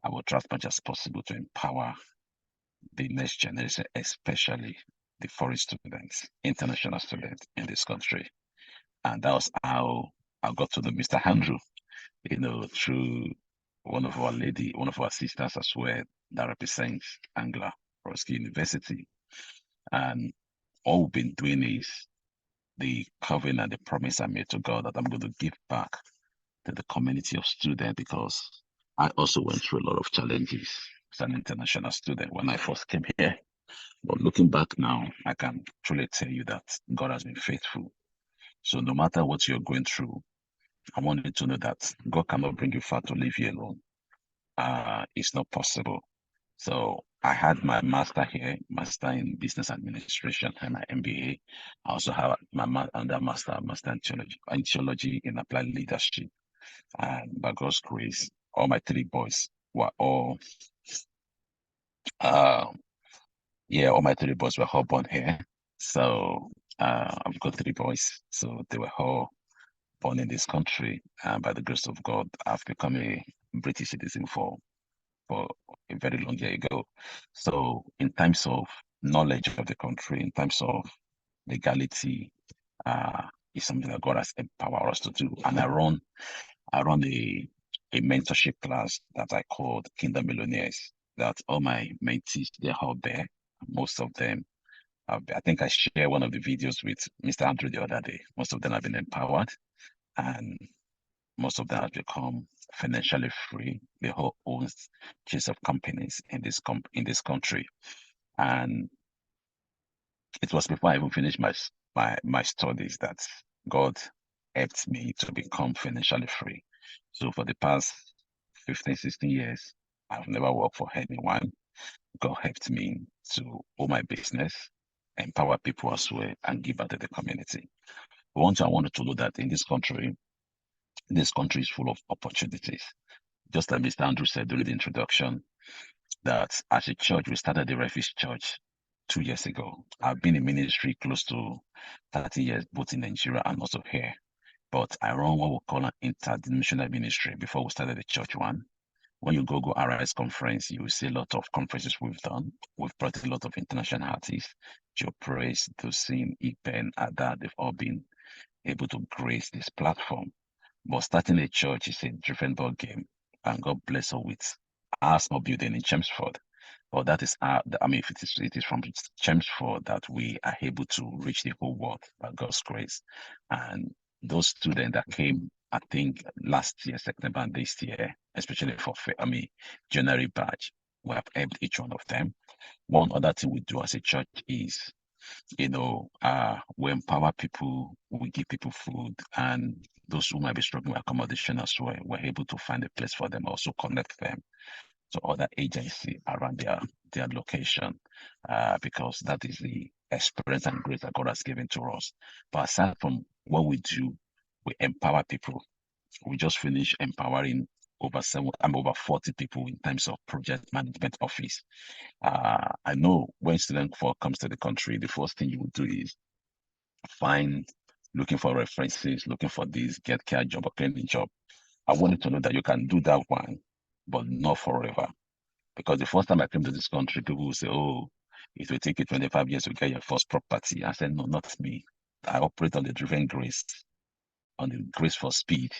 I will try as much as possible to empower the next generation, especially the foreign students, international students in this country. And that was how I got to know Mr. Andrew, through one of our sisters as well, that represents Angla Roski University. And all we've been doing is the covenant, the promise I made to God that I'm going to give back to the community of students, because I also went through a lot of challenges as an international student when I first came here. But looking back now, I can truly tell you that God has been faithful. So no matter what you're going through, I want you to know that God cannot bring you far to leave you alone. It's not possible. So I had my master here, master in business administration, and my MBA. I also have my master in theology in applied leadership. And by God's grace, all my 3 boys were all all my 3 boys were all born here. So I've got 3 boys. So they were all born in this country. And by the grace of God, I've become a British citizen for a very long year ago. So in terms of knowledge of the country, in terms of legality is something that God has empowered us to do. And I run a mentorship class that I called Kingdom Millionaires. That all my mentees, they're out there. Most of them, I think I shared one of the videos with Mr. Andrew the other day. Most of them have been empowered, and most of them have become financially free. They all own chains of companies in this country. And it was before I even finished my studies that God helped me to become financially free. So for the past 15, 16 years, I've never worked for anyone. God helped me to own my business, empower people as well, and give back to the community. I wanted to know that in this country is full of opportunities. Just like Mr. Andrew said during the introduction, that as a church, we started the Refuge Church 2 years ago. I've been in ministry close to 30 years, both in Nigeria and also here. But I run what we call an interdenominational ministry before we started the church one. When you go Arise conference, you will see a lot of conferences we've done. We've brought a lot of international artists. Joe Praise, Tosin, Ipen, Ada, they've all been able to grace this platform. But starting a church is a different ball game. And God bless us with our small building in Chelmsford. But that is it is from Chelmsford that we are able to reach the whole world by God's grace. And those students that came, I think last year, September, and this year, especially for January batch, we have helped each one of them. One other thing we do as a church is, we empower people, we give people food, and those who might be struggling with accommodation as well, we're able to find a place for them, also connect them to other agencies around their location, because that is the experience and grace that God has given to us. But aside from what we do, we empower people. We just finished empowering over 40 people in terms of project management office. I know when student comes to the country, the first thing you will do is looking for references, looking for this, get care job or cleaning job. I wanted to know that you can do that one, but not forever. Because the first time I came to this country, people will say, oh, it will take you 25 years to get your first property. I said, no, not me. I operate on the driven grace, on the grace for speed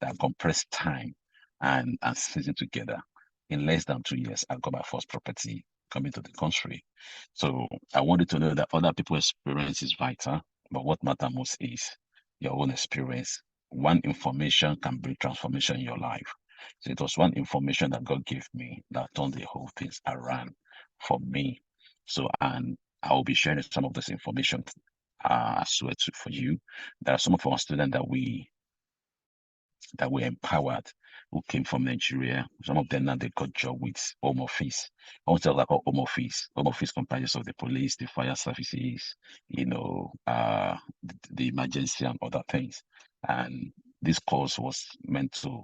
that compress time and season together. In less than 2 years, I got my first property coming to the country. So I wanted to know that other people's experience is vital, but what matters most is your own experience. One information can bring transformation in your life. So it was one information that God gave me that turned the whole things around for me. So, and I will be sharing some of this information as well for you. There are some of our students that we empowered who came from Nigeria. Some of them now they got job with Home Office. I want to talk about Home Office. Home Office comprises of the police, the fire services, the emergency and other things. And this course was meant to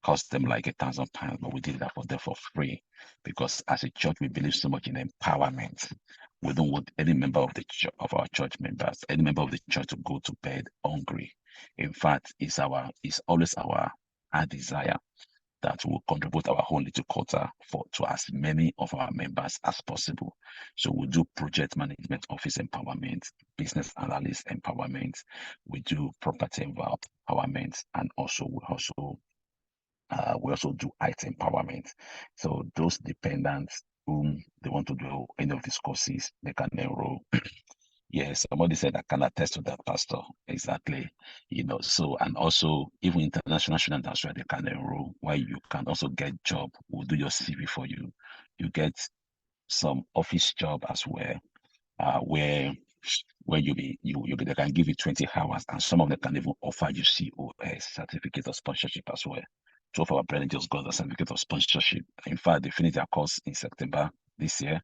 cost them like £1,000, but we did that for them for free because as a church we believe so much in empowerment. We don't want any member of our church members, any member of the church to go to bed hungry. In fact, it's always our desire that will contribute our whole little quota to as many of our members as possible. So we do project management office empowerment, business analyst empowerment, we do property empowerment, and we also do IT empowerment. So those dependents whom they want to do any of these courses, they can enroll. Yes, somebody said I can attest to that, Pastor. Exactly. So, and also even international students as well, they can enroll, where you can also get job. We'll do your CV for you. You get some office job as well, where they can give you 20 hours, and some of them can even offer you COS, certificate of sponsorship as well. Two of our brethren just got a certificate of sponsorship. In fact, they finished their course in September this year,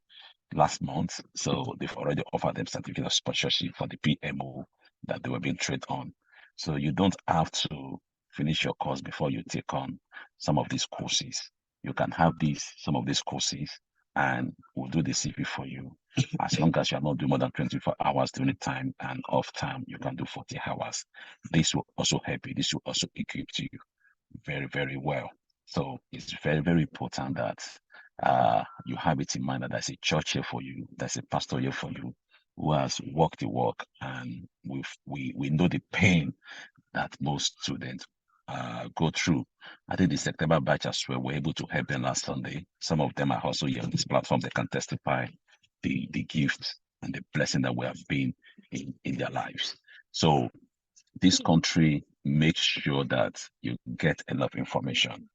last month. So they've already offered them certificate of sponsorship for the PMO that they were being trained on. So you don't have to finish your course before you take on some of these courses. You can have some of these courses, and we'll do the CV for you. As long as you are not doing more than 24 hours during the time, and off time, you can do 40 hours. This will also help you. This will also equip you very, very well. So it's very, very important that you have it in mind that there's a church here for you, there's a pastor here for you, who has walked the walk, and we know the pain that most students go through. I think the September batch as well, were able to help them last Sunday. Some of them are also here on this platform. They can testify the gift and the blessing that we have been in their lives. So this country makes sure that you get enough information.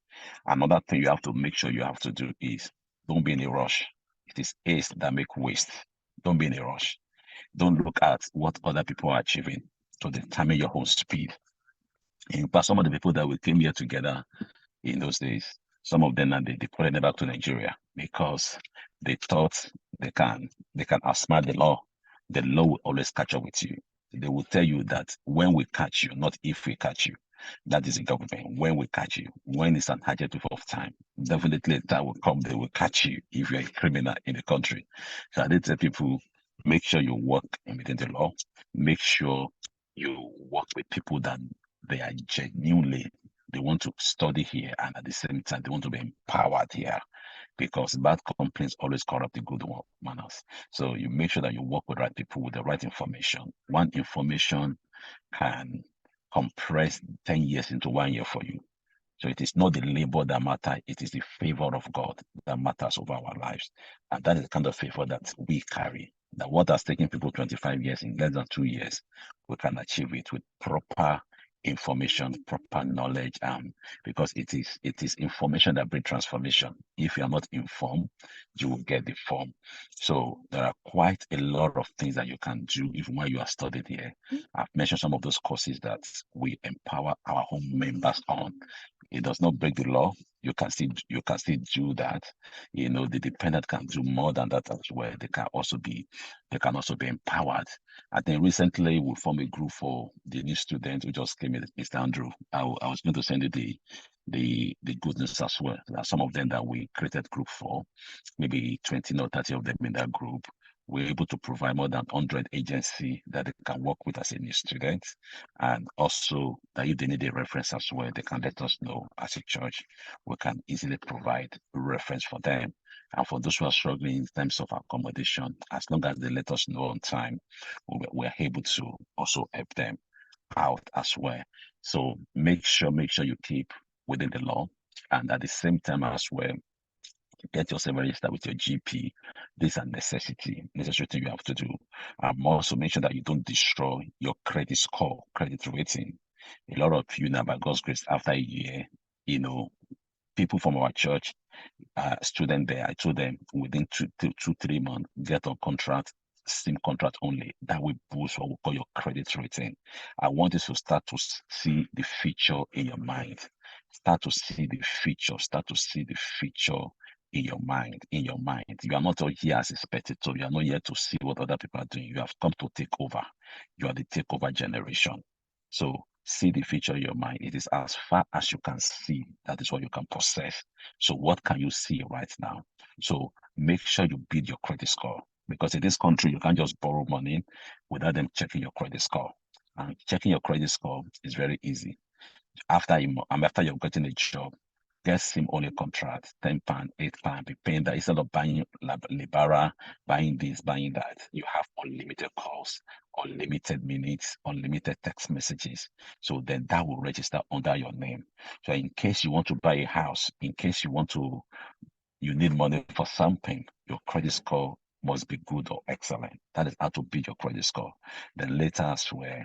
Another thing you have to make sure you have to do is don't be in a rush. It is haste that make waste. Don't be in a rush. Don't look at what other people are achieving to determine your own speed. In fact, some of the people that we came here together in those days, some of them they deported back to Nigeria because they thought they can outsmart the law. The law will always catch up with you. They will tell you that when we catch you, not if we catch you. That is the government. When we catch you, when it's an adjective of time, definitely that will come. They will catch you if you're a criminal in the country. So I did tell people, make sure you work within the law. Make sure you work with people that they are genuinely, they want to study here, and at the same time, they want to be empowered here, because bad companies always corrupt the good manners. So you make sure that you work with the right people with the right information. One information can compress 10 years into 1 year for you. So it is not the labor that matters, it is the favor of God that matters over our lives. And that is the kind of favor that we carry. That what has taken people 25 years, in less than 2 years, we can achieve it with proper information, proper knowledge, because it is information that brings transformation. If you are not informed, you will get the form. So there are quite a lot of things that you can do even while you are studying here. I've mentioned some of those courses that we empower our home members on. It does not break the law. You can still do that. You know, the dependent can do more than that as well. They can also be empowered. I think recently we formed a group for the new students who just came in, Mr. Andrew. I was going to send you the good news as well. There are some of them that we created group for, maybe 20 or 30 of them in that group. We're able to provide more than 100 agencies that they can work with as a new student. And also that if they need a reference as well, they can let us know as a church. We can easily provide a reference for them. And for those who are struggling in terms of accommodation, as long as they let us know on time, we're able to also help them out as well. So make sure you keep within the law, and at the same time as well, get yourself registered with your GP. This is a necessary thing you have to do. Also make sure that you don't destroy your credit score, credit rating. A lot of you now, by God's grace, after a year, you know, people from our church, student there, I told them within 3 months, get on contract, SIM contract only. That will boost what we call your credit rating. I want you to start to see the feature in your mind. Start to see the feature in your mind. You are not all here as a spectator. You are not here to see what other people are doing. You have come to take over. You are the takeover generation. So see the future in your mind. It is as far as you can see. That is what you can possess. So what can you see right now? So make sure you build your credit score, because in this country, you can't just borrow money without them checking your credit score. And checking your credit score is very easy. After you've gotten a job, get SIM only contract, £10, £8, be paying that instead of buying Libara, buying this, buying that. You have unlimited calls, unlimited minutes, unlimited text messages. So then that will register under your name. So in case you want to buy a house, in case you need money for something, your credit score must be good or excellent. That is how to build your credit score. Then later as well,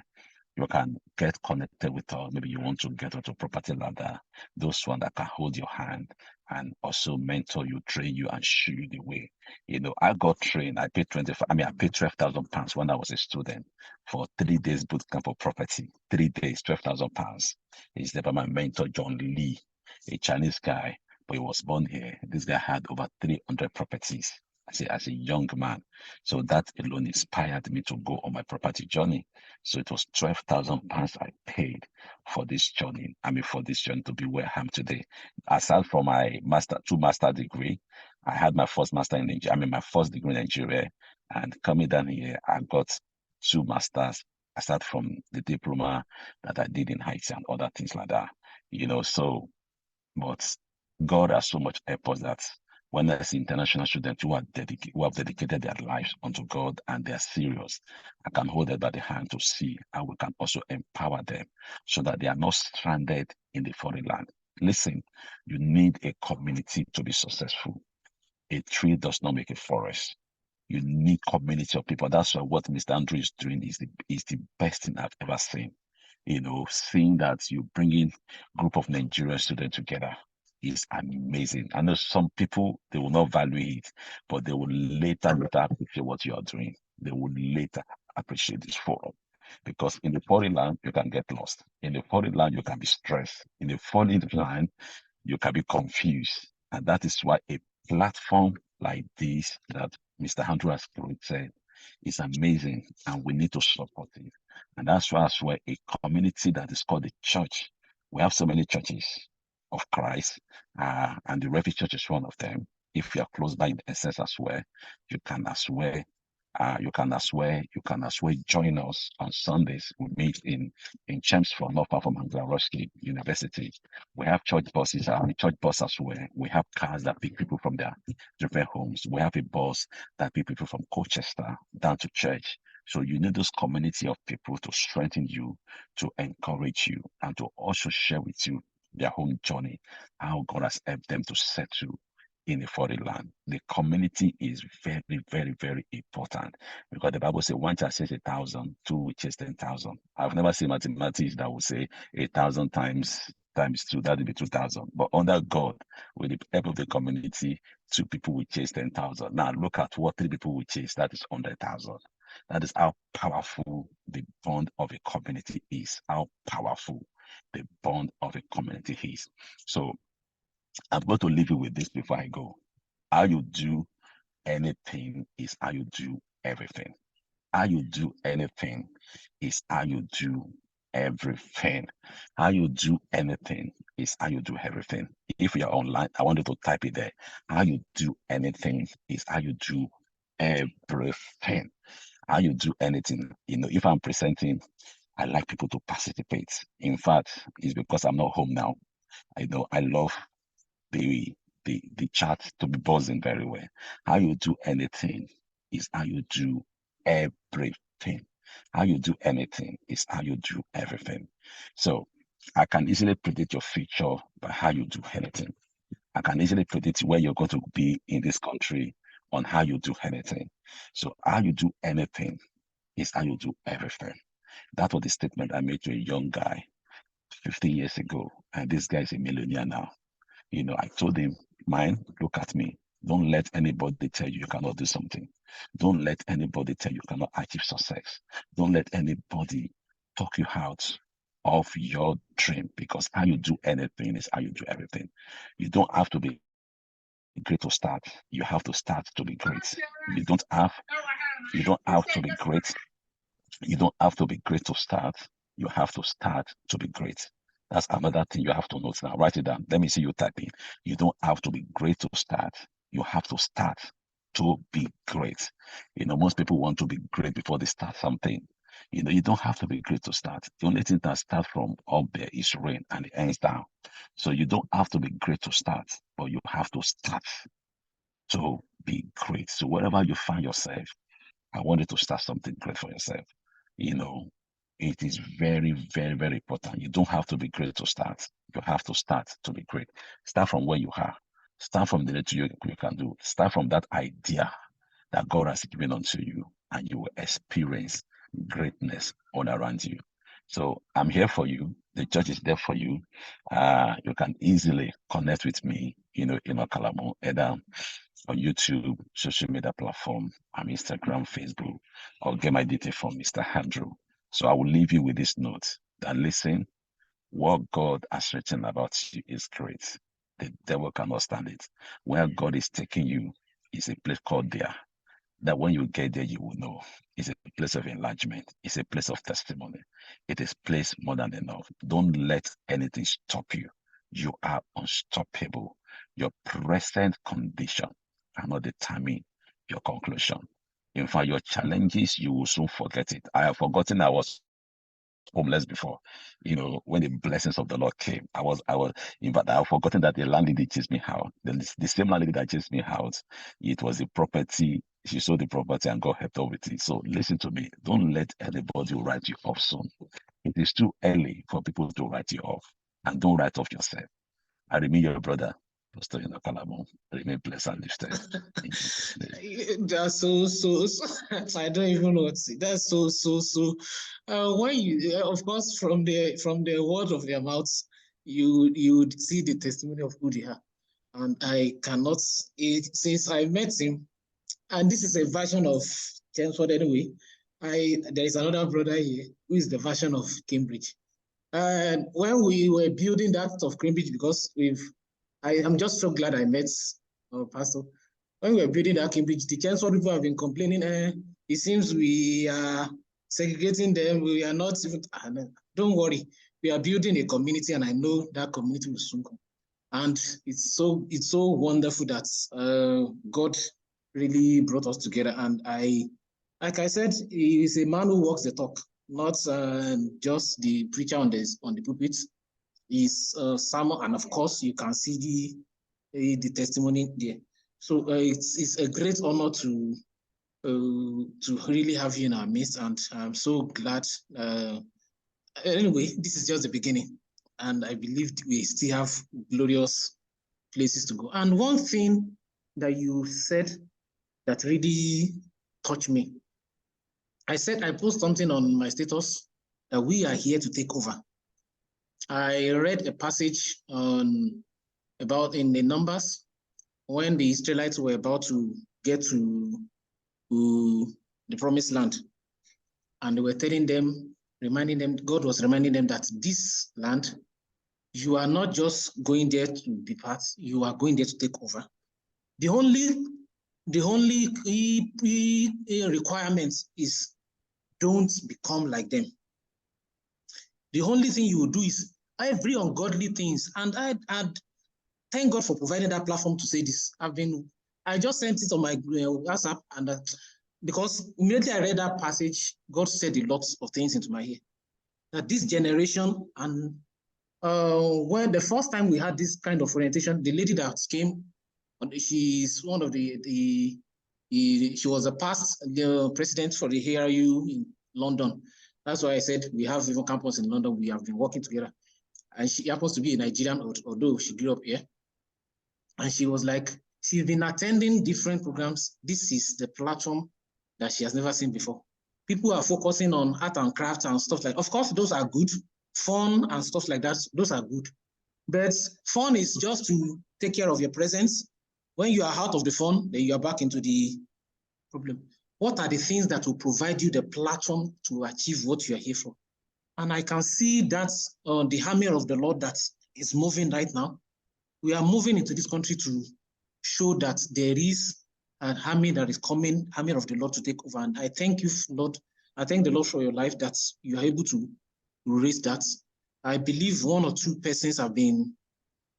you can get connected with us. Maybe you want to get onto property ladder, those one that can hold your hand and also mentor you, train you, and show you the way. You know, I got trained. I paid £12,000 when I was a student for 3 days boot camp for property. 3 days, £12,000. It's by my mentor, John Lee, a Chinese guy, but he was born here. This guy had over 300 properties as a young man. So that alone inspired me to go on my property journey. So it was £12,000 I paid for this journey. For this journey to be where I am today. Aside from my two master degree, I had my first master in Nigeria. My first degree in Nigeria, and coming down here, I got 2 masters. Aside from the diploma that I did in Haiti and other things like that, you know. So, but God has so much helped us that When I see international students who have dedicated their lives unto God and they are serious, I can hold them by the hand to see how we can also empower them so that they are not stranded in the foreign land. Listen, you need a community to be successful. A tree does not make a forest. You need community of people. That's why what Mr. Andrew is doing is the best thing I've ever seen. Seeing that you bring in group of Nigerian students together is amazing. I know some people, they will not value it, but they will later appreciate what you are doing. They will later appreciate this forum. Because in the foreign land, you can get lost. In the foreign land, you can be stressed. In the foreign land, you can be confused. And that is why a platform like this that Mr. Andrew has created is amazing, and we need to support it. And that's why as well a community that is called the church. We have so many churches of Christ, and the Refuge Church is one of them. If you are close by in essence as well, you can as well you can as well join us on Sundays. We meet in Chelmsford, not far from Anglo-Ruskin University. We have church buses, church bus as well. We have cars that pick people from their different homes. We have a bus that pick people from Colchester down to church. So you need this community of people to strengthen you, to encourage you, and to also share with you their own journey, how God has helped them to settle in a foreign land. The community is very, very, very important, because the Bible says 1 child says 1,000, 2 which is 10,000. I've never seen mathematics that will say 1,000 times 2, that would be 2,000. But under God, with the help of the community, 2 people will chase 10,000. Now look at what 3 people will chase, that is 100,000. That is how powerful the bond of a community is, how powerful the bond of a community is. So I'm going to leave you with this before I go. How you do anything is how you do everything. How you do anything is how you do everything. How you do anything is how you do everything. If you're online, I want you to type it there. How you do anything is how you do everything. How you do anything. If I'm presenting, I like people to participate. In fact, it's because I'm not home now. I love the chat to be buzzing very well. How you do anything is how you do everything. How you do anything is how you do everything. So I can easily predict your future by how you do anything. I can easily predict where you're going to be in this country on how you do anything. So how you do anything is how you do everything. That was the statement I made to a young guy 50 years ago. And this guy is a millionaire now. I told him, man, look at me. Don't let anybody tell you cannot do something. Don't let anybody tell you cannot achieve success. Don't let anybody talk you out of your dream, because how you do anything is how you do everything. You don't have to be great to start. You have to start to be great. You don't have to be great. You don't have to be great to start. You have to start to be great. That's another thing you have to note now. Write it down. Let me see you typing. You don't have to be great to start. You have to start to be great. Most people want to be great before they start something. You don't have to be great to start. The only thing that starts from up there is rain and it ends down. So you don't have to be great to start, but you have to start to be great. So wherever you find yourself, I want you to start something great for yourself. It is very, very, very important. You don't have to be great to start. You have to start to be great. Start from where you are. Start from the little you can do. Start from that idea that God has given unto you, and you will experience greatness all around you. So I'm here for you. The church is there for you. You can easily connect with me, in Kalamo, either on YouTube, social media platform, Instagram, Facebook, or get my details from Mr. Andrew. So I will leave you with this note that listen, what God has written about you is great. The devil cannot stand it. Where God is taking you is a place called there. That when you get there, you will know. It's a place of enlargement. It's a place of testimony. It is place more than enough. Don't let anything stop you. You are unstoppable. Your present condition cannot determine your conclusion. In fact, your challenges, you will soon forget it. I have forgotten I was homeless before. When the blessings of the Lord came, in fact, I've forgotten that the landlady chased me out. The same landlady that chased me out, it was the property. She sold the property and God helped her with it. So listen to me. Don't let anybody write you off soon. It is too early for people to write you off. And don't write off yourself. I remain your brother, Pastor Kalamo. Remain blessed and lifted. That's so. I don't even know what to say. That's so. When you, of course, from the word of their mouths, you would see the testimony of who they are. And I cannot, since I met him, and this is a version of Chelmsford anyway. There is another brother here who is the version of Cambridge. And when we were building that of Cambridge, because I'm just so glad I met Pastor. When we were building that Cambridge, the Chelmsford people have been complaining, it seems we are segregating them, we are not even, don't worry, we are building a community, and I know that community will soon come. And it's so wonderful that God really brought us together. And like I said, he is a man who walks the talk, not just the preacher on the pulpit. He's someone, and of course you can see the testimony there. So it's a great honor to really have you in our midst, and I'm so glad. Anyway, this is just the beginning, and I believe we still have glorious places to go. And one thing that you said that really touched me, I posted something on my status that we are here to take over. I read a passage about in the Numbers when the Israelites were about to get to the promised land, and they were telling them, God was reminding them that this land, you are not just going there to be part, you are going there to take over. The only requirement is don't become like them. The only thing you will do is every ungodly things, and I thank God for providing that platform to say this. I just sent it on my WhatsApp, and because immediately I read that passage, God said a lot of things into my ear. That this generation, and when the first time we had this kind of orientation, the lady that came, she's one of she was a past president for the ARU in London. That's why I said we have even campus in London. We have been working together. And she happens to be a Nigerian, although she grew up here. And she was like, she's been attending different programs. This is the platform that she has never seen before. People are focusing on art and craft and stuff like that. Of course, those are good. Fun and stuff like that, those are good. But fun is just to take care of your presence. When you are out of the fun, then you are back into the problem. What are the things that will provide you the platform to achieve what you are here for? And I can see that the army of the Lord that is moving right now. We are moving into this country to show that there is an army that is coming, army of the Lord to take over. And I thank you, Lord. I thank the Lord for your life that you are able to raise that. I believe one or two persons have been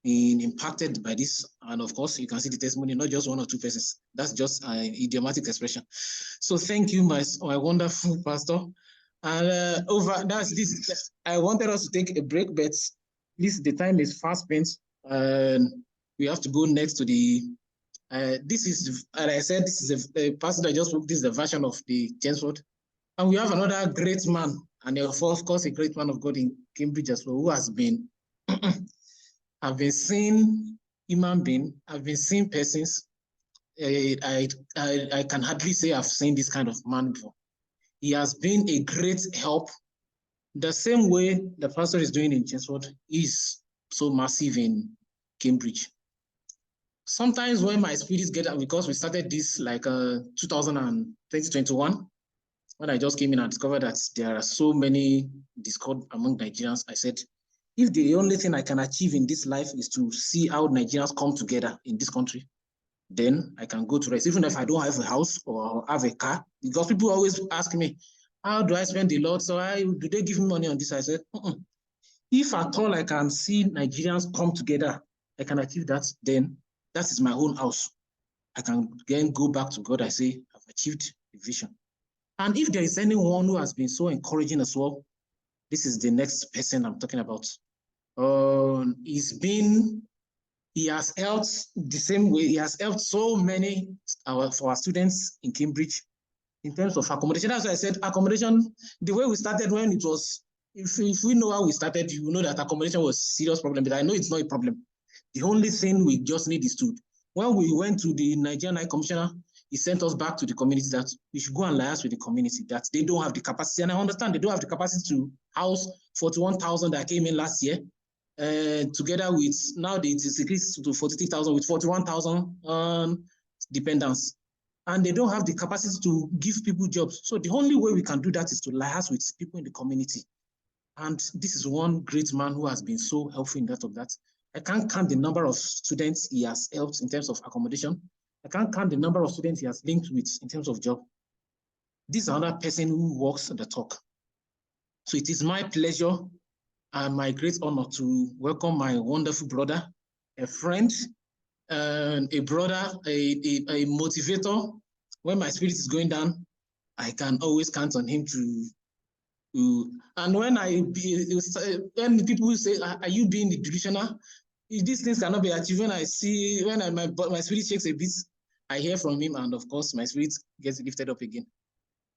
impacted by this. And of course, you can see the testimony, not just one or two persons. That's just an idiomatic expression. So thank you, my wonderful pastor. And I wanted us to take a break, but the time is fast spent. And we have to go next to the, this is a pastor that just spoke. This is the version of the Chelmsford. And we have another great man, and of course, a great man of God in Cambridge as well, who has been, I've been seeing human being, I've been seeing persons. I can hardly say I've seen this kind of man before. He has been a great help. The same way the pastor is doing in Chelmsford is so massive in Cambridge. Sometimes when my spirits get out, because we started this like 2021, when I just came in and discovered that there are so many discord among Nigerians, I said, if the only thing I can achieve in this life is to see how Nigerians come together in this country, then I can go to rest, even if I don't have a house or have a car, because people always ask me, how do I spend the Lord? So do they give me money on this? I said, if at all I can see Nigerians come together, I can achieve that, then that is my own house. I can again go back to God. I say, I've achieved the vision. And if there is anyone who has been so encouraging as well, This is the next person I'm talking about. He has helped the same way. He has helped so many for our students in Cambridge in terms of accommodation. That's why I said accommodation, the way we started when it was, if we know how we started, you know that accommodation was a serious problem, but I know it's not a problem. The only thing we just need is to, when we went to the Nigerian High Commissioner, he sent us back to the community that we should go and liaise with the community, that they don't have the capacity. And I understand they don't have the capacity to house 41,000 that came in last year. Together with, now it is increased to 43,000 with 41,000 dependents. And they don't have the capacity to give people jobs. So the only way we can do that is to liaise with people in the community. And this is one great man who has been so helpful in that of that. I can't count the number of students he has helped in terms of accommodation. I can't count the number of students he has linked with in terms of job. This is another person who walks the talk. So it is my pleasure and my great honor to welcome my wonderful brother, a friend, and a brother, a motivator. When my spirit is going down, I can always count on him to and when people say, are you being delusional? These things cannot be achieved. When I see, my spirit shakes a bit, I hear from him, and of course, my spirit gets lifted up again.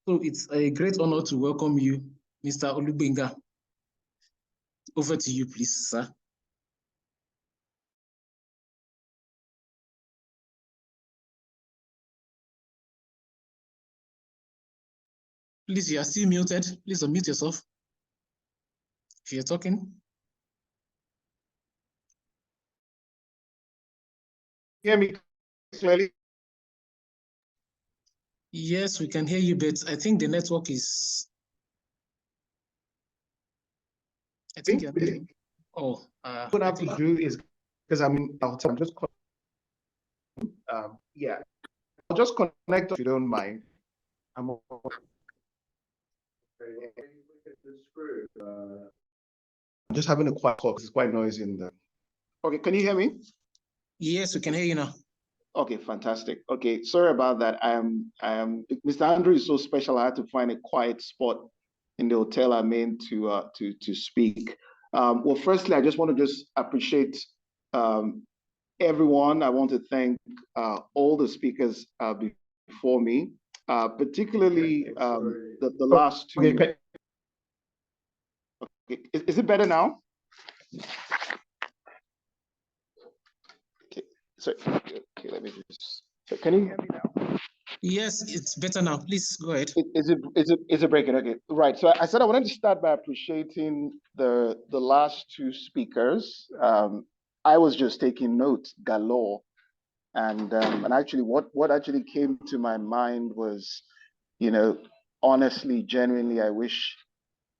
So it's a great honor to welcome you, Mr. Olubenga. Over to you, please, sir. Please, you are still muted. Please unmute yourself if you're talking. Hear me clearly? Yes, we can hear you, but I think the network is. I think you're. Oh, what I have to do is because I'm just. Yeah, I'll just connect if you don't mind. I'm just having a quiet call because it's quite noisy in there. Okay, can you hear me? Yes, we can hear you now. Okay, fantastic. Okay, sorry about that. I am Mr. Andrew is so special. I had to find a quiet spot in the hotel I'm in to speak. Well, firstly, I just want to appreciate everyone. I want to thank all the speakers before me, particularly the last two. Okay. Is it better now? Okay, so okay, let me just. So can you hear me now? Yes, it's better now. Please go ahead. Is it breaking? Okay, right. So I said I wanted to start by appreciating the last two speakers. I was just taking notes galore, and actually, what actually came to my mind was, honestly, genuinely, I wish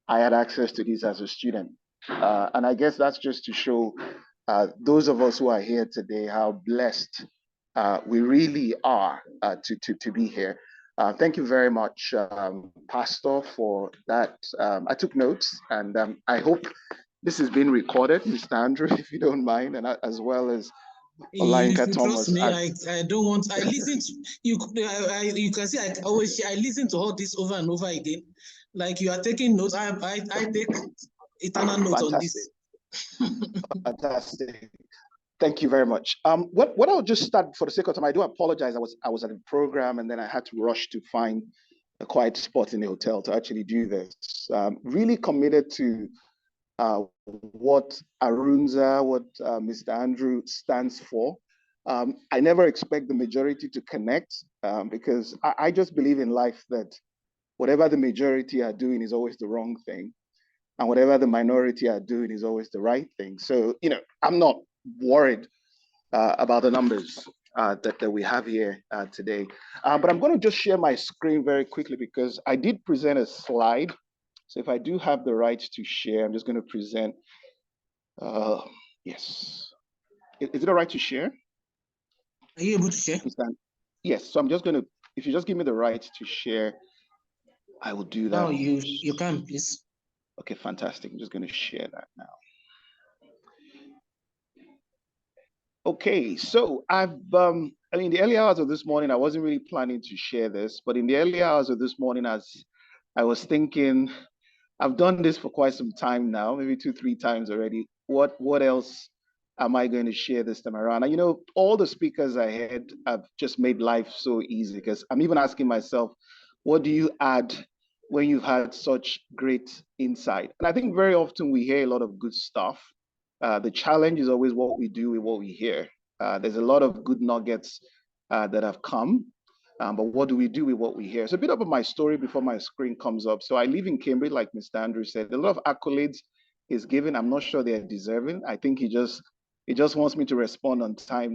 I had access to this as a student, and I guess that's just to show those of us who are here today how blessed we really are to be here. Thank you very much, Pastor, for that. I took notes, and I hope this is being recorded, Mr. Andrew, if you don't mind, and as well as Olayinka Thomas. Trust me, I don't want. I listen to you. You can see I listen to all this over and over again. Like you are taking notes. I take eternal notes on this. Fantastic. Thank you very much. What I'll just start for the sake of time. I do apologize. I was at a program and then I had to rush to find a quiet spot in the hotel to actually do this. Really committed to what ARUNSA, what Mr. Andrew stands for. I never expect the majority to connect because I just believe in life that whatever the majority are doing is always the wrong thing. And whatever the minority are doing is always the right thing. So, I'm not worried about the numbers that we have here today. But I'm going to just share my screen very quickly because I did present a slide. So if I do have the right to share, I'm just going to present. Yes. Is it all right to share? Are you able to share? Yes. So I'm just going to, if you just give me the right to share, I will do that. No, you can, please. Okay, fantastic. I'm just going to share that now. Okay, so the early hours of this morning, I wasn't really planning to share this, but in the early hours of this morning, as I was thinking I've done this for quite some time now, maybe 2-3 times already. What else am I going to share this time around? And all the speakers I had have just made life so easy, because I'm even asking myself, what do you add when you've had such great insight? And I think very often we hear a lot of good stuff. The challenge is always what we do with what we hear. There's a lot of good nuggets that have come, but what do we do with what we hear? So a bit about my story before my screen comes up. So I live in Cambridge, like Mr. Andrew said. A lot of accolades is given. I'm not sure they're deserving. I think he just wants me to respond on time.